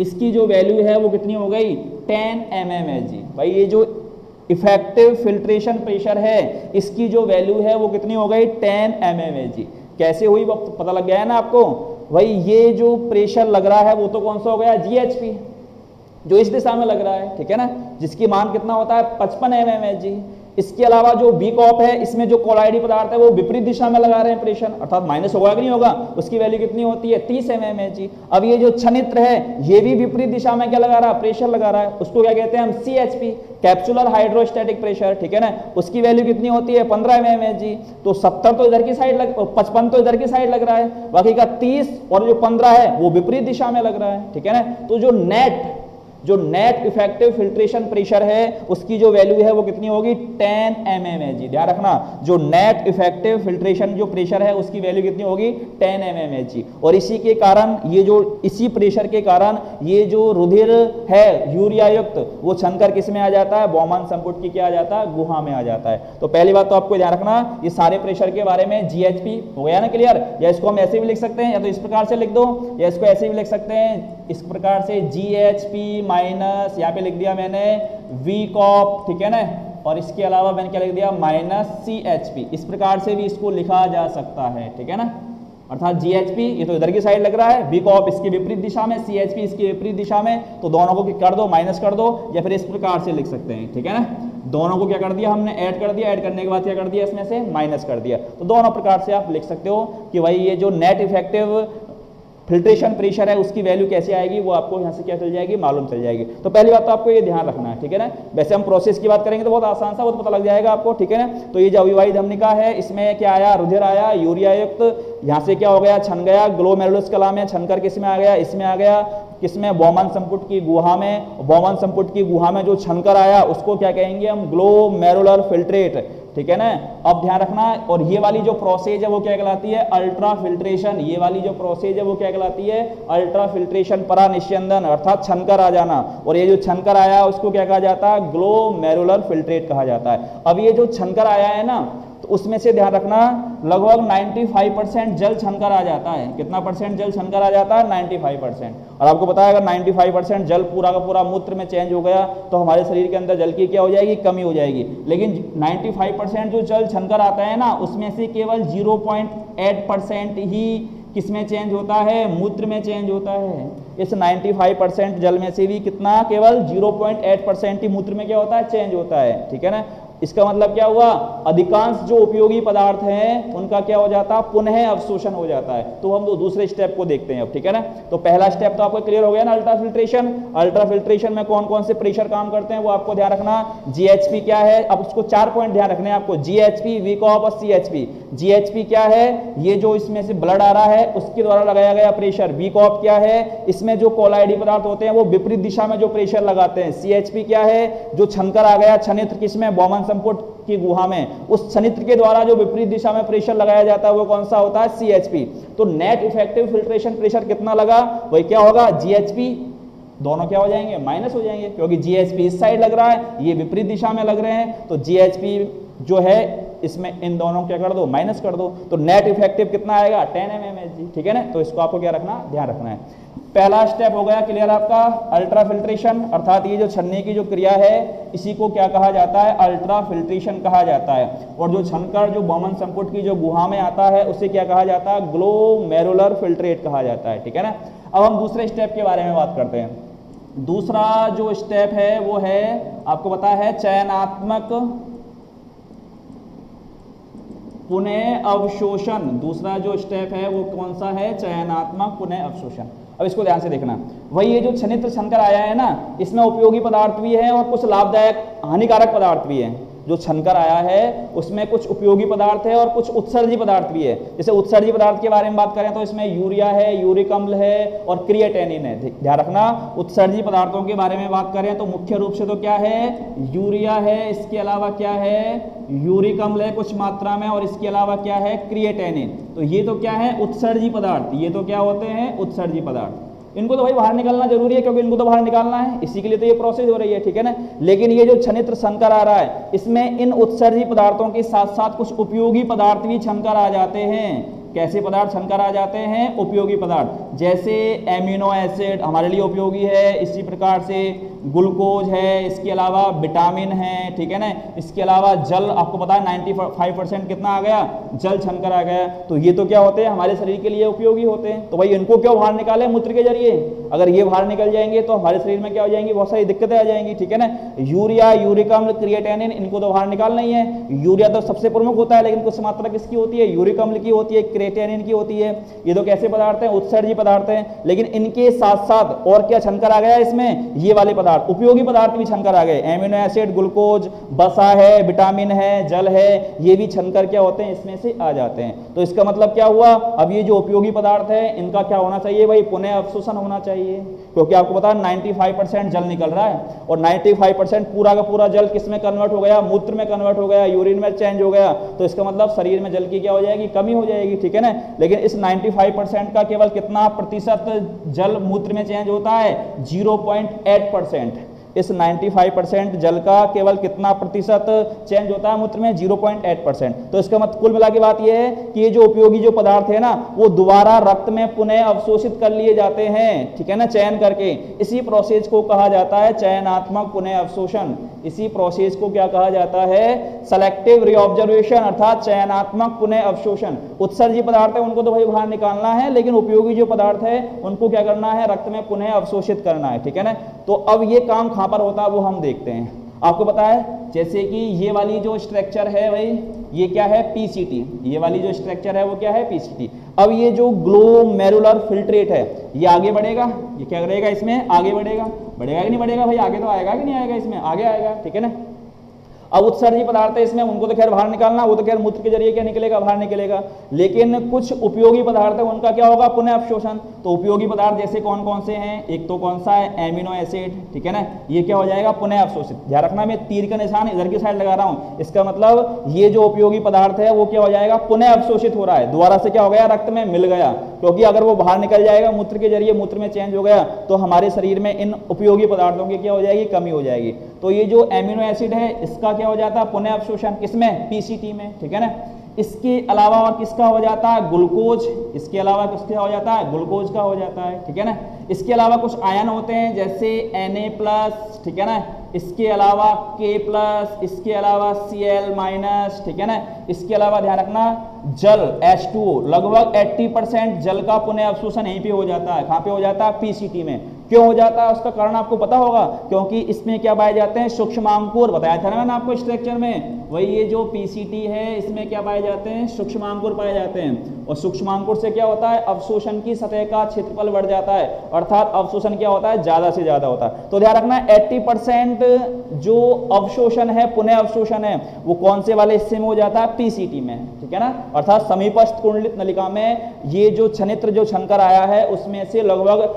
इसकी जो वैल्यू है वो कितनी हो गई, 10 mmHg। भाई ये जो इफेक्टिव फिल्ट्रेशन प्रेशर है इसकी जो वैल्यू है वो कितनी हो गई, 10 mmHg। कैसे हुई वो पता लग गया है ना आपको। भाई ये जो प्रेशर लग रहा है वो तो कौन सा हो गया, GHP, जो इस दिशा में लग रहा है, ठीक है ना, जिसकी मान कितना होता है, 55 mmHg। इसके अलावा जो बीकॉप है, इसमें जो कोलाइडी पदार्थ है वो विपरीत दिशा में लगा रहे हैं प्रेशर, अर्थात माइनस होगा कि नहीं होगा, उसकी वैल्यू कितनी होती है, 30 mmHg। अब ये जो छनित्र है ये भी विपरीत दिशा में क्या लगा रहा है, प्रेशर लगा रहा है, उसको क्या कहते हैं हम, CHP, कैप्सुलर हाइड्रोस्टैटिक प्रेशर, ठीक है ना। उसकी वैल्यू कितनी होती है, 15 mmHg। तो 70 तो इधर की साइड लग, 55 तो इधर की साइड लग रहा है, बाकी का 30 और जो 15 है वो विपरीत दिशा में लग रहा है, ठीक है ना। तो जो नेट इफेक्टिव फिल्ट्रेशन प्रेशर है उसकी जो वैल्यू है वो कितनी होगी, 10 mmHg। ध्यान रखना, जो नेट इफेक्टिव फिल्ट्रेशन जो प्रेशर है उसकी वैल्यू कितनी होगी, 10 mmHg। और इसी के कारण ये जो इसी प्रेशर के कारण ये जो रुधिर है यूरिया युक्त वो छनकर किस में आ जाता है, बौमान संपुट की क्या आ जाता है, गुहा में आ जाता है। तो पहली बात तो आपको ध्यान रखना, ये सारे प्रेशर के बारे में GHP हो गया ना क्लियर। या इसको हम ऐसे भी लिख सकते हैं, या तो इस प्रकार से लिख दो, या इसको ऐसे भी लिख सकते हैं, इस प्रकार से GHP माइनस, यहाँ पे लिख दिया मैंने VCOP, ठीक है ना, और इसके अलावा मैंने क्या लिख दिया माइनस CHP। इस प्रकार से भी इसको लिखा जा सकता है, ठीक है ना। अर्थात GHP ये तो इधर की साइड लग रहा है, VCOP इसकी विपरीत दिशा में, CHP इसकी विपरीत दिशा में, तो दोनों को कर दो, माइनस कर दो, या फिर इस प्रकार से लिख सकते हैं, ठीक है ना। दोनों को क्या कर दिया हमने, ऐड कर दिया, ऐड करने के बाद क्या कर दिया, इसमें से माइनस कर दिया। तो दोनों प्रकार से आप लिख सकते हो कि भाई ये जो नेट इफेक्टिव फिल्ट्रेशन प्रेशर है उसकी वैल्यू कैसे आएगी, वो आपको यहाँ से क्या चल जाएगी, मालूम चल जाएगी। तो पहली बात तो आपको ये ध्यान रखना है, ठीक है ना। वैसे हम प्रोसेस की बात करेंगे तो बहुत आसान सा, वो तो पता लग जाएगा आपको, ठीक है ना। तो ये जो अविवाहित धमनिका है, इसमें क्या आया, रुधिर आया यूरिया युक्त, यहाँ से क्या हो गया, छन गया ग्लोमेरुलस कला में, छनकर किसमें आ गया, इसमें आ गया, किसमें, बौमन संपुट की गुहा में। बौमन संपुट की गुहा में जो छनकर आया उसको क्या कहेंगे हम, ग्लोमेरुलर फिल्ट्रेट, ठीक है ना। अब ध्यान रखना, और ये वाली जो प्रोसेस है वो क्या कहलाती है, अल्ट्रा फिल्ट्रेशन। ये वाली जो प्रोसेस है वो क्या कहलाती है, अल्ट्रा फिल्ट्रेशन, परानिस्यंदन, अर्थात छनकर आ जाना। और ये जो छनकर आया उसको क्या कहा जाता है, ग्लोमेरुलर फिल्ट्रेट कहा जाता है। अब ये जो छनकर आया है ना, तो उसमें से ध्यान रखना लगभग 95% जल छनकर आ जाता है। कितना परसेंट जल छनकर आ जाता है, 95%। और आपको पता है अगर 95% जल पूरा का पूरा मूत्र में चेंज हो गया तो हमारे शरीर के अंदर जल की क्या हो जाएगी, कमी हो जाएगी। लेकिन 95% जो जल छनकर आता है ना, उसमें से केवल 0.8% ही किसमें चेंज होता है, मूत्र में चेंज होता है। इस 95% जल में से भी कितना, केवल 0.8% ही मूत्र में क्या होता है, चेंज होता है, ठीक है ना। इसका मतलब क्या हुआ, अधिकांश जो उपयोगी पदार्थ हैं उनका क्या हो जाता है, पुनः अवशोषण हो जाता है। तो हम दूसरे स्टेप को देखते हैं अब, ठीक है ना। तो पहला स्टेप तो आपको क्लियर हो गया ना, अल्ट्रा फिल्ट्रेशन। अल्ट्रा फिल्ट्रेशन में कौन कौन से प्रेशर काम करते हैं वो आपको ध्यान रखना। GHP क्या है, अब उसको 4 पॉइंट ध्यान रखने हैं आपको, GHP, VCOP और CHP। GHP क्या है, ये जो इसमें से ब्लड आ रहा है उसके द्वारा लगाया गया प्रेशर। VCOP क्या है, इसमें जो कोलाइडी पदार्थ होते हैं वो विपरीत दिशा में जो प्रेशर लगाते हैं। CHP क्या है, जो छनकर आ गया छनित्र किसमें, बौमन संपुट की गुहा में, उस छनित्र के द्वारा जो विपरीत दिशा में प्रेशर लगाया जाता है वो कौन सा होता है, CHP। तो नेट इफेक्टिव फिल्ट्रेशन प्रेशर कितना लगा, वही क्या होगा, GHP। दोनों क्या हो जाएंगे, माइनस हो जाएंगे, क्योंकि GHP इस साइड लग रहा है, ये विपरीत दिशा में लग रहे हैं। तो GHP जो है इसमें इन दोनों क्या कर दो, माइनस कर दो। तो नेट इफेक्टिव कितना आएगा, 10 mmHg, ठीक है ना। तो इसको आपको क्या रखना, ध्यान रखना है। पहला स्टेप हो गया क्लियर आपका, अल्ट्रा फिल्ट्रेशन, अर्थात ये जो छनने की जो क्रिया है इसी को क्या कहा जाता है, अल्ट्रा फिल्ट्रेशन कहा जाता है। और जो छनकर जो बौमन संपुट की जो गुहा में आता है उसे क्या कहा जाता है, ग्लोमेरुलर फिल्ट्रेट कहा जाता है, ठीक है ना। अब हम दूसरे स्टेप के बारे में बात करते हैं। दूसरा जो स्टेप है वो है, आपको पता है, चयनात्मक पुनः अवशोषण। दूसरा जो स्टेप है वो कौन सा है, चयनात्मक पुनः अवशोषण। अब इसको ध्यान से देखना, वही ये जो छनित्र छनकर आया है ना, इसमें उपयोगी पदार्थ भी है और कुछ लाभदायक हानिकारक पदार्थ भी है। जो छनकर आया है उसमें कुछ उपयोगी पदार्थ है और कुछ उत्सर्जी पदार्थ भी है। जैसे उत्सर्जी पदार्थ के बारे में बात करें तो इसमें यूरिया है, यूरिक अम्ल है और क्रिएटिनिन है। ध्यान रखना, उत्सर्जी पदार्थों के बारे में बात करें तो मुख्य रूप से तो क्या है, यूरिया है, इसके अलावा क्या है, यूरिक अम्ल है कुछ मात्रा में, और इसके अलावा क्या है, क्रिएटिनिन। तो ये तो क्या है, उत्सर्जी पदार्थ। ये तो क्या होते हैं, उत्सर्जी पदार्थ। इनको तो भाई बाहर निकालना जरूरी है, क्योंकि इनको तो बाहर निकालना है, इसी के लिए तो ये प्रोसेस हो रही है, ठीक है ना। लेकिन ये जो छनित्र छनकर आ रहा है इसमें इन उत्सर्जी पदार्थों के साथ साथ कुछ उपयोगी पदार्थ भी छनकर आ जाते हैं। कैसे पदार्थ छनकर आ जाते हैं, उपयोगी पदार्थ, जैसे एमिनो एसिड हमारे लिए उपयोगी है, इसी प्रकार से ग्लूकोज है, इसके अलावा विटामिन है, ठीक है ना। इसके अलावा जल, आपको पता है 95% कितना आ गया, जल छनकर आ गया। तो ये तो क्या होते हैं, हमारे शरीर के लिए उपयोगी होते हैं। तो भाई इनको क्यों बाहर निकालें मूत्र के जरिए, अगर ये बाहर निकल जाएंगे तो हमारे शरीर में क्या हो जाएंगी, बहुत सारी दिक्कतें आ जाएंगी, ठीक है ना। यूरिया, यूरिक अम्ल, क्रिएटिनिन, इनको तो बाहर निकालना ही है। यूरिया तो सबसे प्रमुख होता है, लेकिन कुछ मात्रा किसकी होती है, यूरिक अम्ल की होती है, क्रिएटिनिन की होती है। ये तो कैसे पदार्थ हैं, उत्सर्जी पदार्थ हैं। लेकिन इनके साथ साथ और क्या छनकर आ गया इसमें, ये वाले पदार्थ, उपयोगी पदार्थ भी छनकर आ गए। एमिनो एसिड, ग्लूकोज, वसा है, विटामिन है, जल है, ये भी छनकर क्या होते हैं, इसमें से आ जाते हैं। तो इसका मतलब क्या हुआ, अब ये जो उपयोगी पदार्थ है इनका क्या होना चाहिए भाई, पुनः अवशोषण होना चाहिए। क्योंकि आपको पता है 95% जल निकल रहा है, और 95% पूरा का पूरा जल किस में कन्वर्ट हो गया, मूत्र में कन्वर्ट हो गया, यूरिन में चेंज हो गया। तो इसका मतलब शरीर में जल की क्या हो जाएगी, कमी हो जाएगी, ठीक है ना। लेकिन इस 95% का केवल कितना प्रतिशत जल मूत्र में चेंज होता है, 0.8%। इस 95% जल का केवल कितना प्रतिशत चेंज होता है मूत्र में? 0.8%। तो इसका मतलब कुल मिला के बात यह है कि ये जो उपयोगी जो पदार्थ है ना वो दोबारा रक्त में पुनः अवशोषित कर लिए जाते हैं, ठीक है ना, चयन करके। इसी प्रोसेस को कहा जाता है चयनात्मक पुनः अवशोषण। इसी प्रोसेस को क्या कहा जाता है? सेलेक्टिव रीऑब्जर्वेशन, अर्थात चयनात्मक पुनः अवशोषण। उत्सर्जी पदार्थ है उनको तो भाई बाहर निकालना है, लेकिन उपयोगी जो पदार्थ है उनको क्या करना है? रक्त में पुनः अवशोषित करना है, ठीक है ना। तो अब ये काम कहां पर होता है वो हम देखते हैं। आपको पता है जैसे कि ये वाली जो स्ट्रक्चर है भाई, ये क्या है? पीसीटी। ये वाली जो स्ट्रक्चर है वो क्या है? पीसीटी। अब ये जो ग्लोमेरुलर फिल्ट्रेट है ये आगे बढ़ेगा, ये क्या करेगा? इसमें आगे बढ़ेगा। बढ़ेगा कि नहीं बढ़ेगा भाई? आगे तो आएगा कि नहीं आएगा? इसमें आगे आएगा, ठीक है ना। अब उत्सर्जी पदार्थ है इसमें, उनको तो खैर बाहर निकालना, वो तो खैर मूत्र के जरिए क्या निकलेगा? बाहर निकलेगा। लेकिन कुछ उपयोगी पदार्थ है उनका क्या होगा? पुनः अवशोषण। तो उपयोगी पदार्थ जैसे कौन कौन से हैं? एक तो कौन सा है? एमिनो एसिड, ठीक है ना। ये क्या हो जाएगा? पुनः अवशोषित। ध्यान रखना मैं तीर का निशान इधर की साइड लगा रहा हूं, इसका मतलब ये जो उपयोगी पदार्थ है वो क्या हो जाएगा? पुनः अवशोषित हो रहा है, दोबारा से क्या हो गया? रक्त में मिल गया। क्योंकि अगर वो बाहर निकल जाएगा मूत्र के जरिए, मूत्र में चेंज हो गया, तो हमारे शरीर में इन उपयोगी पदार्थों की क्या हो जाएगी? कमी हो जाएगी। तो ये जो एमिनो एसिड है इसका क्या हो जाता है? पुनः अवशोषण। किसमें? पीसीटी में, ठीक है ना। इसके अलावा और किसका हो जाता है? ग्लूकोज। इसके अलावा किसका हो जाता है? ग्लूकोज का हो जाता है, ठीक है ना। इसके अलावा कुछ आयन होते हैं जैसे Na+, ठीक है ना। इसके अलावा K+, इसके अलावा Cl-, ठीक है ना। इसके अलावा ध्यान रखना जल H2O, लगभग 80% जल का पुनः अवशोषण यहीं पे हो जाता है। कहाँ पे हो जाता है? पीसीटी में। क्यों हो जाता है उसका कारण आपको पता होगा, क्योंकि इसमें क्या पाए जाते हैं? सूक्ष्मांकुर। बताया था ना मैंने आपको स्ट्रक्चर में, वही ये जो पीसीटी है इसमें क्या पाए जाते हैं? सूक्ष्मांकुर पाए जाते हैं। और सूक्ष्मांकुर से क्या होता है? अवशोषण की सतह का क्षेत्रफल बढ़ जाता है, अर्थात अवशोषण क्या होता है? ज्यादा से ज्यादा होता है। तो ध्यान रखना 80% जो अवशोषण है, पुनः अवशोषण है, वो कौन से वाले हिस्से में हो जाता है? पीसीटी में, ठीक है ना। अर्थात समीपस्थ कुंडलित नलिका में ये जो छनित्र जो छनकर आया है उसमें से लगभग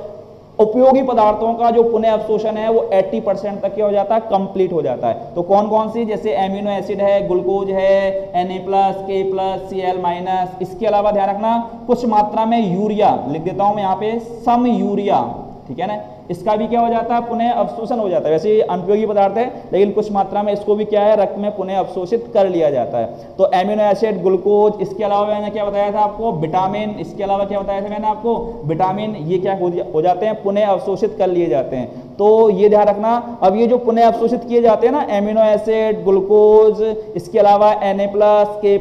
उपयोगी पदार्थों का जो पुनः अवशोषण है वो 80% तक क्या हो जाता है? कंप्लीट हो जाता है। तो कौन कौन सी? जैसे एमिनो एसिड है, ग्लूकोज है, Na+, K+, Cl-। इसके अलावा ध्यान रखना कुछ मात्रा में यूरिया, लिख देता हूं मैं यहाँ पे, सम यूरिया, ठीक है ना। इसका भी क्या हो जाता है? पुनः अवशोषण हो जाता है। वैसे ये अनुपयोगी पदार्थ है, लेकिन कुछ मात्रा में इसको भी क्या है? रक्त में पुनः अवशोषित कर लिया जाता है। तो एमिनो एसिड, ग्लूकोज, इसके अलावा मैंने क्या बताया था आपको? विटामिन। इसके अलावा क्या बताया था मैंने आपको? विटामिन। ये क्या हो जाते हैं? पुनः अवशोषित कर लिए जाते हैं। तो ये ध्यान रखना। अब ये जो पुनः अवशोषित किए जाते हैं ना, एमिनो एसिड, ग्लूकोज, इसके अलावा Na+, K+,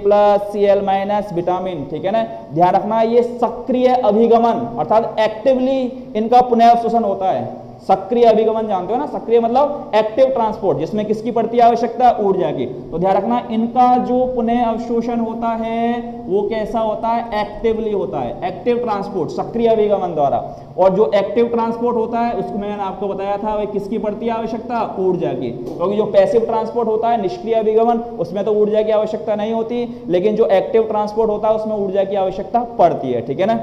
Cl-, विटामिन, ठीक है ना। ध्यान रखना ये सक्रिय अभिगमन, अर्थात एक्टिवली इनका पुनः अवशोषण होता है। सक्रिय अभिगमन जानते हो ना? सक्रिय मतलब एक्टिव ट्रांसपोर्ट, जिसमें किसकी पड़ती है आवश्यकता? ऊर्जा की। तो ध्यान रखना इनका जो पुनः अवशोषण होता है वो कैसा होता है? एक्टिवली होता है, एक्टिव ट्रांसपोर्ट, सक्रिय अभिगमन द्वारा। और जो एक्टिव ट्रांसपोर्ट होता है उसको मैंने आपको बताया था वह किसकी पड़ती है आवश्यकता? ऊर्जा की। क्योंकि जो पैसिव ट्रांसपोर्ट होता है, निष्क्रिय अभिगमन, उसमें तो ऊर्जा की आवश्यकता नहीं होती, लेकिन जो एक्टिव ट्रांसपोर्ट होता है उसमें ऊर्जा की आवश्यकता पड़ती है, ठीक है ना।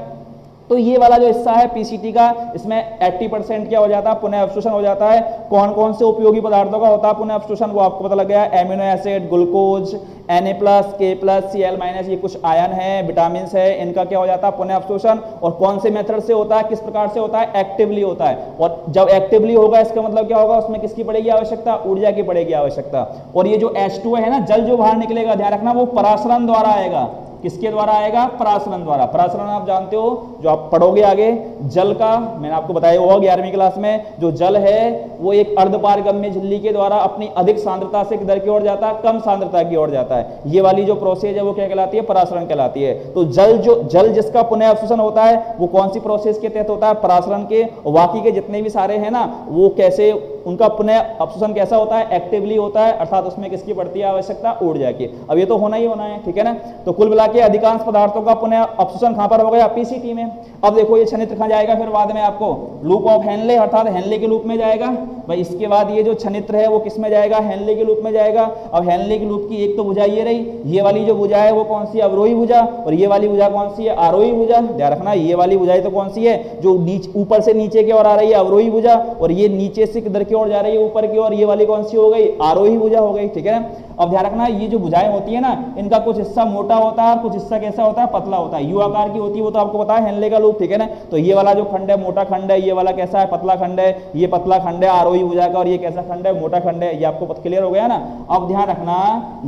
तो ये वाला जो हिस्सा है पीसीटी का, इसमें 80% क्या हो जाता है? पुनः अवशोषण हो जाता है। कौन कौन से उपयोगी पदार्थों का होता है पुनः अवशोषण? वो आपको पता लग गया। Amino acid, glucose, Na+, K+, Cl-, ये कुछ आयन है, विटामिन है, इनका क्या हो जाता है? पुनः अवशोषण। और कौन से मेथड से होता है? किस प्रकार से होता है? एक्टिवली होता है। और जब एक्टिवली होगा इसका मतलब क्या होगा? उसमें किसकी पड़ेगी आवश्यकता? ऊर्जा की पड़ेगी आवश्यकता। और ये जो H2 है ना, जल जो बाहर निकलेगा, ध्यान रखना वो परासरण द्वारा आएगा। किसके द्वारा आएगा? परासरण द्वारा। परासरण आप जानते हो, जो आप पढ़ोगे आगे, जल का मैंने आपको बताया होगा 11वीं क्लास में, जो जल है वो एक अर्धपारगम्य झिल्ली के द्वारा अपनी अधिक सांद्रता से किधर की ओर जाता है? कम सांद्रता की ओर जाता है। ये वाली जो प्रोसेस है वो क्या कहलाती है? परासरण कहलाती है। तो जल जिसका पुनः अवशोषण होता है वो कौन सी प्रोसेस के तहत होता है? परासरण के। बाकी के जितने भी सारे हैं ना, वो कैसे, उनका पुनः अवशोषण कैसा होता है? एक्टिवली होता है, अर्थात उसमें किसकी पड़ती है आवश्यकता? ऊर्जा की। अब ये तो होना ही होना है, ठीक है ना। तो कुल मिला के अधिकांश पदार्थों का पुनः अवशोषण कहां पर हो गया? पीसीटी में। अब देखो ये छनित्र कहां जाएगा फिर बाद में? आपको लूप ऑफ हेनले, अर्थात हेनले के लूप में जाएगा भाई। इसके बाद ये जो छनित्र है वो किस में जाएगा? हेनले के लूप में जाएगा। अब हेनले के लूप की एक तो भुजा ये रही, ये वाली जो भुजा है वो कौन सी? अवरोही भुजा। और ये वाली भुजा कौन सी है? आरोही भुजा। ध्यान रखना ये वाली भुजा तो कौन सी है? जो ऊपर से नीचे की ओर आ रही है, अवरोही भुजा। और ये नीचे से किधर की ओर जा रही है ऊपर की ओर, ये वाली कौन सी हो गई, आरोही भुजा हो गई, ठीक है ना। अब ध्यान रखना ये जो भुजाएं होती है ना, इनका कुछ हिस्सा मोटा होता है, कुछ हिस्सा कैसा होता है, पतला होता है। यू आकार की होती है, वो तो आपको पता है, हेनले का लूप, ठीक है ना। तो ये वाला जो खंड है मोटा खंड है, ये वाला कैसा है, पतला खंड है, ये पतला खंड है आरोही भुजा का, और ये कैसा खंड है, मोटा खंड है। ये आपको क्लियर हो गया ना। अब ध्यान रखना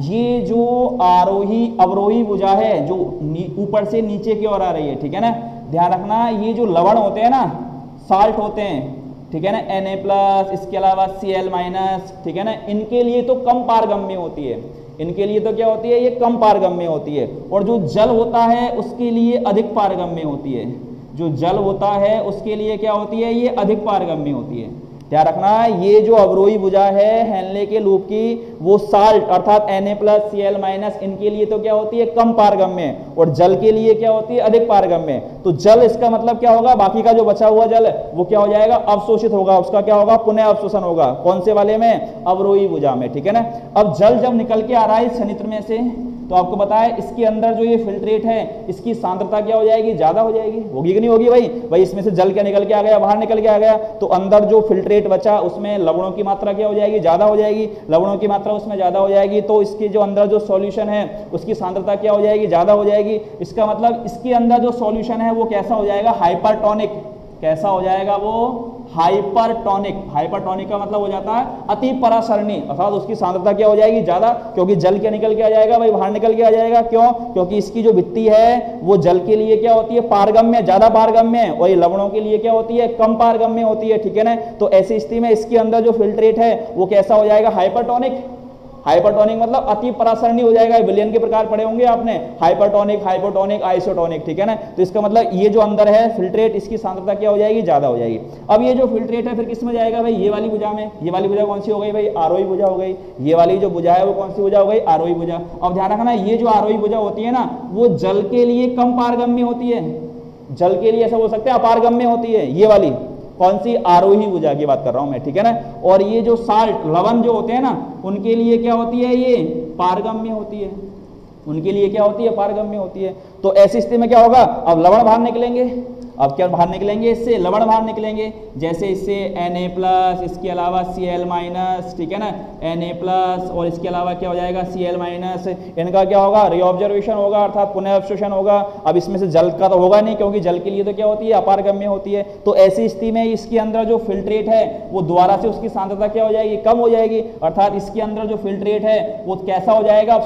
ये जो आरोही अवरोही भुजा है जो ऊपर से नीचे की ओर आ रही है, ठीक है ना। ध्यान रखना ये जो लवण होते हैं ना, साल्ट होते हैं, ठीक है ना, Na+, इसके अलावा Cl-, ठीक है ना, इनके लिए तो कम पारगम्य होती है, इनके लिए तो क्या होती है, ये कम पारगम्य होती है। और जो जल होता है उसके लिए अधिक पारगम्य होती है, जो जल होता है उसके लिए क्या होती है, ये अधिक पारगम्य होती है। ध्यान रखना ये जो अवरोही भुजा है हेनले के लूप की, वो साल्ट अर्थात Na+, Cl-, इनके लिए तो क्या होती है, कम पारगम्य, और जल के लिए क्या होती है, अधिक पारगम्य। तो जल इसका मतलब क्या होगा, बाकी का जो बचा हुआ जल वो क्या हो जाएगा, अवशोषित होगा, उसका क्या होगा, पुनः अवशोषण होगा। कौन से वाले में, अवरोही भुजा में, ठीक है ना। अब जल जब निकल के आ रहा है इस छनित्र में से, तो आपको पता है इसके अंदर जो ये फिल्ट्रेट है इसकी सांद्रता क्या हो जाएगी, ज्यादा हो जाएगी, होगी कि नहीं होगी भाई इसमें से जल क्या निकल के आ गया, बाहर निकल के आ गया, तो अंदर जो फिल्ट्रेट बचा उसमें लवणों की मात्रा क्या हो जाएगी, ज्यादा हो जाएगी, लवणों की मात्रा उसमें ज्यादा हो जाएगी, तो इसके जो अंदर जो सॉल्यूशन है उसकी सांद्रता क्या हो जाएगी, ज्यादा हो जाएगी। इसका मतलब इसके अंदर जो सॉल्यूशन है वो कैसा हो जाएगा, हाइपरटोनिक। कैसा हो जाएगा वो, हाइपरटोनिक। हाइपरटोनिक का मतलब हो जाता है अति परासरणी, अर्थात उसकी सांद्रता क्या हो जाएगी, ज्यादा, क्योंकि जल क्या निकल के आ जाएगा भाई, बाहर निकल के आ जाएगा। क्यों, क्योंकि इसकी जो भित्ति है वो जल के लिए क्या होती है, पारगम्य, ज्यादा पारगम्य, और ये लवणों के लिए क्या होती है, कम पारगम्य होती है, ठीक है ना। तो ऐसी स्थिति में इसके अंदर जो फिल्ट्रेट है वो कैसा हो जाएगा, हाइपरटोनिक। हाइपरटोनिक मतलब अति परासरणी हो जाएगा। विलयन के प्रकार पढ़े होंगे आपने, हाइपरटोनिक, हाइपोटोनिक, आइसोटोनिक, ठीक है ना। तो इसका मतलब ये जो अंदर है फिल्ट्रेट, इसकी सांद्रता क्या हो जाएगी, ज्यादा हो जाएगी। अब ये जो फिल्ट्रेट है फिर किस में जाएगा भाई, ये वाली भुजा में। ये वाली भुजा कौन सी हो गई भाई, आरोही भुजा हो गई। ये वाली जो भुजा है वो कौन सी भुजा हो गई, आरोही भुजा। अब ध्यान रखना ये जो आरोही भुजा होती है ना, वो जल के लिए कम पारगम्य होती है, जल के लिए ऐसा बोल सकते हैं अपारगम्य होती है। ये वाली कौन सी, आरोही भुजा की बात कर रहा हूं मैं, ठीक है ना। और ये जो साल्ट लवण जो होते हैं ना, उनके लिए क्या होती है, ये पारगम्य होती है, उनके लिए क्या होती है, पारगम्य होती है। तो ऐसी स्थिति में क्या होगा, अब लवण बाहर निकलेंगे। अब क्या बाहर निकलेंगे, इससे लवण बाहर निकलेंगे, जैसे इससे Na+, इसके अलावा Cl-, ठीक है ना, Na+, और इसके अलावा क्या हो जाएगा, Cl-, इनका क्या होगा, रीऑब्जर्वेशन होगा, अर्थात पुनः अवशोषण होगा। अब इसमें से जल का तो होगा नहीं, क्योंकि जल के लिए तो क्या होती है, अपारगम्य होती है। तो ऐसी स्थिति में इसके अंदर जो फिल्ट्रेट है वो दोबारा से उसकी सांद्रता क्या हो जाएगी, कम हो जाएगी, अर्थात इसके अंदर जो फिल्ट्रेट है वो कैसा हो जाएगा,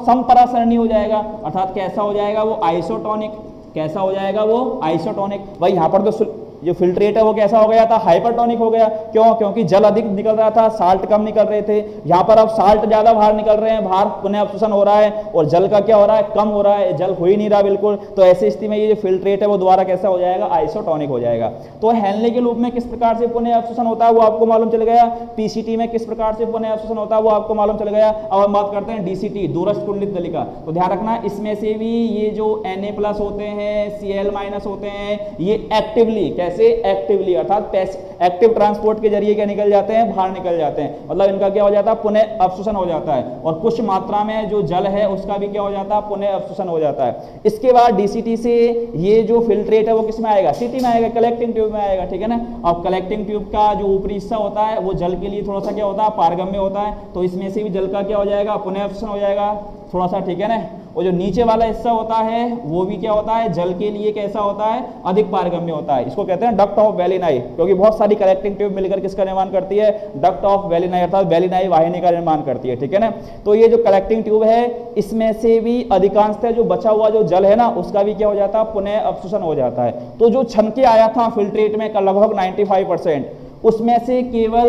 समपरासरणी हो जाएगा, अर्थात कैसा हो जाएगा वो, आइसोटोनिक। कैसा हो जाएगा वो, आइसोटोनिक। भाई यहाँ पर तो जो फिल्ट्रेट है वो कैसा हो गया था, हाइपरटोनिक हो गया। क्यों, क्योंकि जल अधिक निकल रहा था, साल्ट कम निकल रहे थे। यहाँ पर अब साल्ट ज्यादा बाहर निकल रहे हैं, बाहर पुनः अवशोषण हो रहा है, और जल का क्या हो रहा है, कम हो रहा है, जल हो ही नहीं रहा बिल्कुल। तो ऐसी स्थिति में ये जो फिल्ट्रेट है वो दोबारा कैसा हो जाएगा, आइसोटोनिक हो जाएगा। तो हेनले के लूप में किस प्रकार से पुनः अवशोषण होता है वो आपको मालूम चल गया, पीसीटी में किस प्रकार से पुनः अवशोषण होता है वो आपको मालूम चल गया। अब हम बात करते हैं डीसीटी, दूरस्थ कुंडलित नलिका। तो ध्यान रखना इसमें से भी ये जो Na+ होते हैं, Cl- होते हैं, ये एक्टिवली, कैसे एक्टिवली, अर्थात एक्टिव ट्रांसपोर्ट के जरिए क्या निकल जाते हैं, बाहर निकल जाते हैं, मतलब इनका क्या हो जाता है, पुनः अवशोषण हो जाता है। और कुछ मात्रा में जो जल है उसका भी क्या हो जाता है, पुनः अवशोषण हो जाता है। इसके बाद डीसीटी से ये जो फिल्ट्रेट है वो किस में आएगा, सीटी में आएगा, कलेक्टिंग ट्यूब में आएगा, ठीक है ना। अब कलेक्टिंग ट्यूब का जो ऊपरी हिस्सा होता है वो जल के लिए थोड़ा सा क्या होता है, पारगम्य होता है, तो इसमें से भी जल का क्या हो जाएगा, पुनः अवशोषण हो जाएगा थोड़ा सा, ठीक है ना। और जो नीचे वाला हिस्सा होता है वो भी क्या होता है, जल के लिए कैसा होता है, अधिक पारगम्य होता है। इसको कहते हैं डक्ट ऑफ वेलिनाई, क्योंकि बहुत सारी कलेक्टिंग ट्यूब मिलकर किसका निर्माण करती है, डक्ट ऑफ वेलिनाई, अर्थात वेलिनाई वाहिनी का निर्माण करती है, ठीक है ना। तो ये जो कलेक्टिंग ट्यूब है इसमें से भी अधिकांशतः जो बचा हुआ जो जल है ना उसका भी क्या हो जाता है, पुनः अवशोषण हो जाता है। तो जो छन के आया था फिल्ट्रेट में का लगभग 95%, उसमें से केवल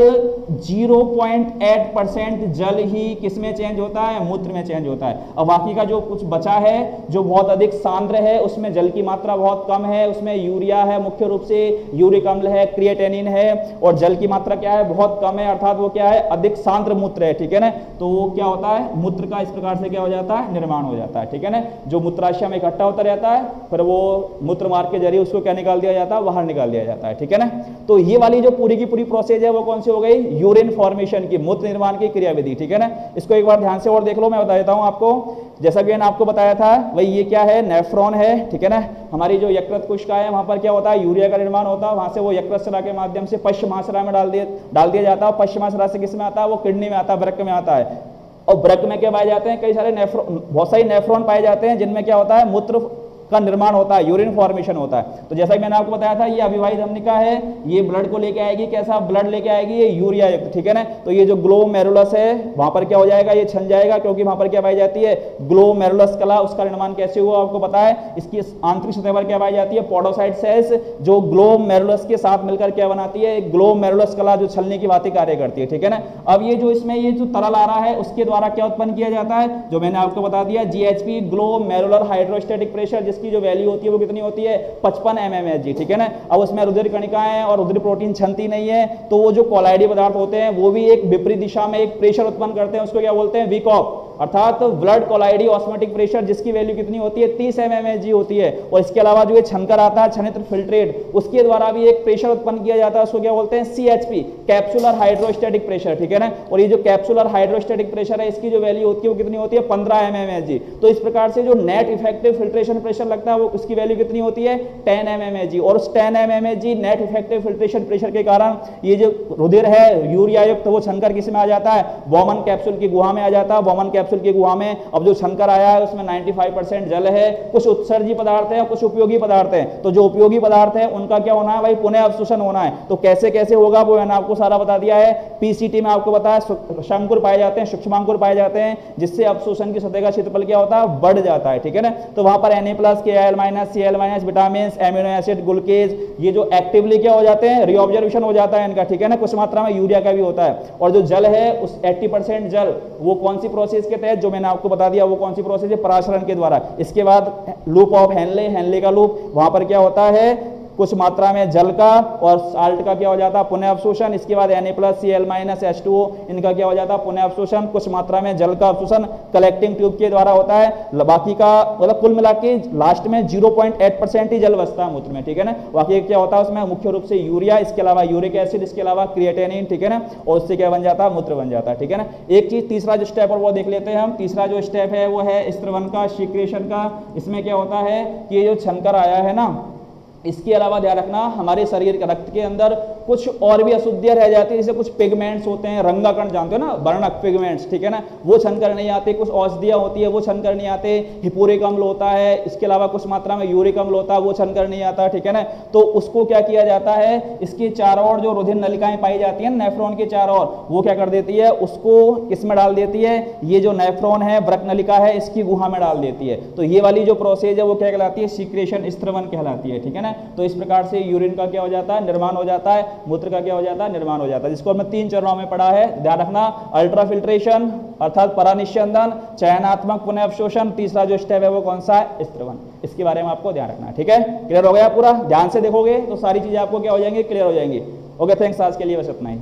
0.8% जल ही किसमें चेंज होता है, मूत्र में चेंज होता है। और बाकी का जो कुछ बचा है जो बहुत अधिक सांद्र है, उसमें जल की मात्रा बहुत कम है, उसमें यूरिया है, मुख्य रूप से यूरिक अम्ल है, क्रिएटिनिन है, और जल की मात्रा क्या है, बहुत कम है, अर्थात वो क्या है, अधिक सांद्र मूत्र है, ठीक है ना। तो वो क्या होता है, मूत्र का इस प्रकार से क्या हो जाता है, निर्माण हो जाता है, ठीक है ना। जो मूत्राशय में इकट्ठा होता रहता है, फिर वो मूत्र मार्ग के जरिए उसको क्या निकाल दिया जाता है, बाहर निकाल दिया जाता है, ठीक है ना। तो ये वाली जो पूरी की पूरी प्रोसेस है वो कौन सी हो गई, यूरिन फॉर्मेशन की, मूत्र निर्माण की क्रियाविधि, ठीक है ना। इसको एक बार ध्यान से और देख लो, मैं बता देता हूं आपको। जैसा कि मैंने आपको बताया था वही ये क्या है, नेफ्रॉन है, ठीक है ना। हमारी जो यकृत कोशिका है वहां पर क्या होता है, यूरिया का निर्माण होता है, वहां से वो यकृत शला के माध्यम से पश्च महाशरा में डाल दिया जाता है। पश्च महाशरा से किस में आता है, वो किडनी में आता है, वृक्क में आता है। और वृक्क में क्या पाए जाते हैं, कई सारे बहुत सारे नेफ्रॉन पाए जाते हैं जिनमें क्या होता है, मूत्र का निर्माण होता है, यूरिन फॉर्मेशन होता है। तो जैसा कि मैंने आपको बताया था ये अविवाहित धमनिका है, ये ब्लड को लेके आएगी, कैसा ब्लड लेके आएगी, ये यूरिया युक्त, ठीक है ना। तो ये जो ग्लोमेरुलस है वहां पर क्या हो जाएगा, ये छन जाएगा, क्योंकि वहां पर क्या पाई जाती है, ग्लोमेरुलस कला। उसका निर्माण कैसे हुआ आपको पता है, इसकी आंतरिक सतह पर क्या पाई जाती है, पोडोसाइट सेल्स, जो ग्लोमेरुलस के साथ मिलकर क्या बनाती है, ग्लोमेरुलस कला, जो छलने की भांति कार्य करती है, ठीक है ना। अब ये जो इसमें ये जो तरल आ रहा है उसके द्वारा क्या उत्पन्न किया जाता है, जो मैंने आपको बता दिया, जीएचपी, ग्लोमेरुलर हाइड्रोस्टैटिक प्रेशर, की जो वैल्यू होती है वो कितनी होती है, 55 mmHg, ठीक है ना। अब उसमें रुधिर कणिकाएं और रुधिर प्रोटीन छनती नहीं है, तो वो जो कोलाइडी पदार्थ होते हैं वो भी एक विपरीत दिशा में एक प्रेशर उत्पन्न करते हैं, उसको क्या बोलते हैं, वीकॉक, अर्थात ब्लड कोलाइडी ऑस्मोटिक प्रेशर, जिसकी वैल्यू कितनी होती है, 30 mmHg होती है। और इसके अलावा जो ये छनकर आता है, छनित्र फिल्ट्रेट, उसके द्वारा भी एक प्रेशर उत्पन्न किया जाता है, उसको क्या बोलते हैं, CHP, कैप्सुलर हाइड्रोस्टैटिक प्रेशर, ठीक है ना। और ये जो कैप्सुलर हाइड्रोस्टैटिक प्रेशर है इसकी जो वैल्यू होती है वो कितनी होती है, 15 mmHg। तो इस प्रकार से जो नेट इफेक्टिव फिल्ट्रेशन प्रेशर लगता है वो उसकी वैल्यू कितनी होती है, 10 mmHg। और उस 10 mmHg net effective filtration pressure के कारण ये जो रुधिर है यूरिया युक्त वो छनकर किस में आ जाता है, वोमन कैप्सूल की गुहा में आ जाता है। वोमन कैप्सूल की गुहा में अब जो छनकर आया है उसमें 95% जल है, कुछ उत्सर्जी पदार्थ है, कुछ उपयोगी पदार्थ है। तो जो उपयोगी पदार्थ है उनका क्या होना है भाई, पुनः अवशोषण होना है। तो कैसे कैसे होगा वो मैंने आपको सारा बता दिया है। पीसीटी में आपको बताया शंकुर पाए जाते हैं, सूक्ष्मांकुर पाए जाते हैं, जिससे अवशोषण की सतह का क्षेत्रफल क्या होता है, बढ़ जाता है, ठीक है ना। तो वहां पर Na+, Kl-, Cl-, vitamin, amino acid, glucose, ये जो एक्टिवली क्या हो जाते हैं, रीऑब्जर्वेशन हो जाता है इनका, ठीक है ना। कुछ मात्रा में यूरिया का भी होता है। और जो जल है उस 80% जल वो कौन सी प्रोसेस के तहत, जो मैंने आपको बता दिया वो कौन सी प्रोसेस है, पराशरण के द्वारा। इसके बाद लूप ऑफ हेनले का लूप, वहां पर क्या होता है, कुछ मात्रा में जल का और साल्ट का क्या हो जाता है, पुनः अवशोषण। इसके बाद Na+, Cl-, H2O, इनका क्या हो जाता है, पुनः अवशोषण। कुछ मात्रा में जल का अवशोषण कलेक्टिंग ट्यूब के द्वारा होता है। बाकी का मतलब कुल मिला के लास्ट में 0.8% ही जल बचता है मूत्र में, ठीक है ना। बाकी क्या होता है उसमें मुख्य रूप से यूरिया, इसके अलावा यूरिक एसिड, इसके अलावा क्रिएटिनिन, ठीक है ना। और उससे क्या बन जाता है, मूत्र बन जाता है, ठीक है ना। एक चीज तीसरा जो स्टेप और वो देख लेते हैं हम। तीसरा जो स्टेप है वो है स्त्रवन का, सीक्रेशन का। इसमें क्या होता है कि ये जो छनकर आया है ना, इसके अलावा ध्यान रखना हमारे शरीर के रक्त के अंदर कुछ और भी अशुद्धियां रह जाती है, जैसे कुछ पिगमेंट्स होते हैं, रंगाकण जानते हो ना, वर्णक पिगमेंट्स, ठीक है ना, वो छनकर नहीं आते। कुछ औषधियां होती है वो छनकर नहीं आते। हिपोरिक अम्ल होता है, इसके अलावा कुछ मात्रा में यूरिक अम्ल होता है, वो छनकर नहीं आता, ठीक है ना। तो उसको क्या किया जाता है, इसके चारों ओर जो रुधिर नलिकाएं पाई जाती है नेफ्रॉन के चारों ओर, वो क्या कर देती है, उसको किसमें डाल देती है, ये जो नेफ्रॉन है, वृक्क नलिका है, इसकी गुहा में डाल देती है। तो ये वाली जो प्रोसेस है वो क्या कहलाती है, सीक्रेशन, स्त्रवन कहलाती है, ठीक है ना। तो इस प्रकार से यूरिन का क्या हो जाता है, निर्माण हो जाता है, मूत्र का क्या हो जाता है, निर्माण हो जाता है, जिसको हमने 3 चरणों में पढ़ा है। ध्यान रखना, अल्ट्राफिल्ट्रेशन अर्थात परानिस्यंदन, चयनात्मक पुनः अवशोषण, तीसरा जो स्टेप है वो कौन सा है, स्त्रवन। इसके बारे में आपको ध्यान रखना है, ठीक है। क्लियर हो गया पूरा, ध्यान से देखोगे तो सारी चीजें आपको क्या हो जाएंगी, क्लियर हो जाएंगी। ओके, थैंक्स, आज के लिए बस इतना ही।